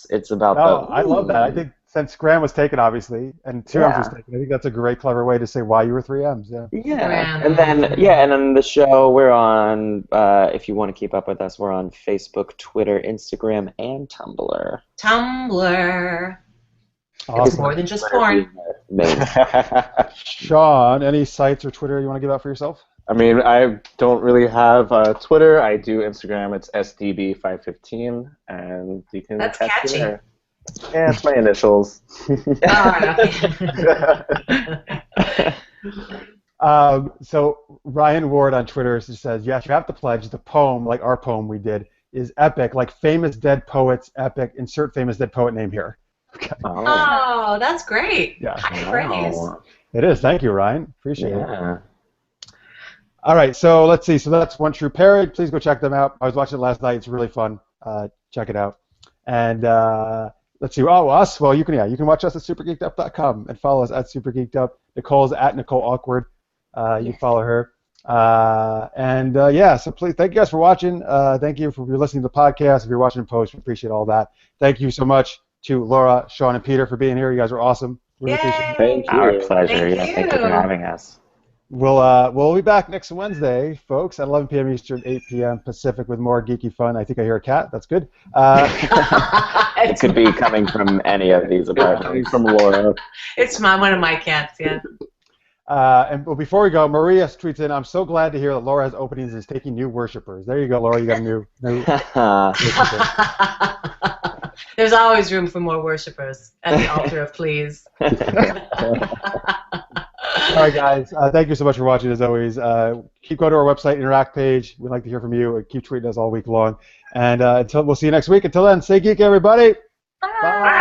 it's about No, I love that. I think since Graham was taken, obviously, and 2 M's was taken, I think that's a great, clever way to say why you were 3 M's. Yeah. Yeah, and then the show we're on. If you want to keep up with us, we're on Facebook, Twitter, Instagram, and Tumblr. Tumblr. It's Awesome. more than just porn. Sean, any sites or Twitter you want to give out for yourself? I mean, I don't really have Twitter. I do Instagram. It's SDB515, and you can That's catch me catchy. there. Yeah, it's my initials. So Ryan Ward on Twitter just says, yes, you have to pledge the poem, like our poem we did, is epic, like famous dead poets, epic, insert famous dead poet name here. Okay. Oh, that's great. Yeah. High praise. It is. Thank you, Ryan. Appreciate it. Yeah. All right, so let's see. So that's One True Parody. Please go check them out. I was watching it last night. It's really fun. Check it out. And let's see. Oh, us. Well, you can watch us at supergeekedup.com and follow us at supergeekedup. Nicole's at Nicole Awkward. You can follow her. So please, thank you guys for watching. Thank you for listening to the podcast. If you're watching in post, we appreciate all that. Thank you so much to Laura, Sean, and Peter for being here. You guys were awesome. Really appreciate it. Thank you. Our pleasure. Thank Thank you for you. having us. We'll be back next Wednesday, folks, at 11 p.m. Eastern, 8 p.m. Pacific with more geeky fun. I think I hear a cat. That's good. It could be coming from any of these apartments. From Laura. It's one of my cats, yeah. But before we go, Maria tweets in, I'm so glad to hear that Laura has openings and is taking new worshipers. There you go, Laura. You got a new worshiper. There's always room for more worshipers at the altar of please. All right, guys. Thank you so much for watching, as always. Keep going to our website, Interact page. We'd like to hear from you. Keep tweeting us all week long. And we'll see you next week. Until then, stay geek, everybody. Bye.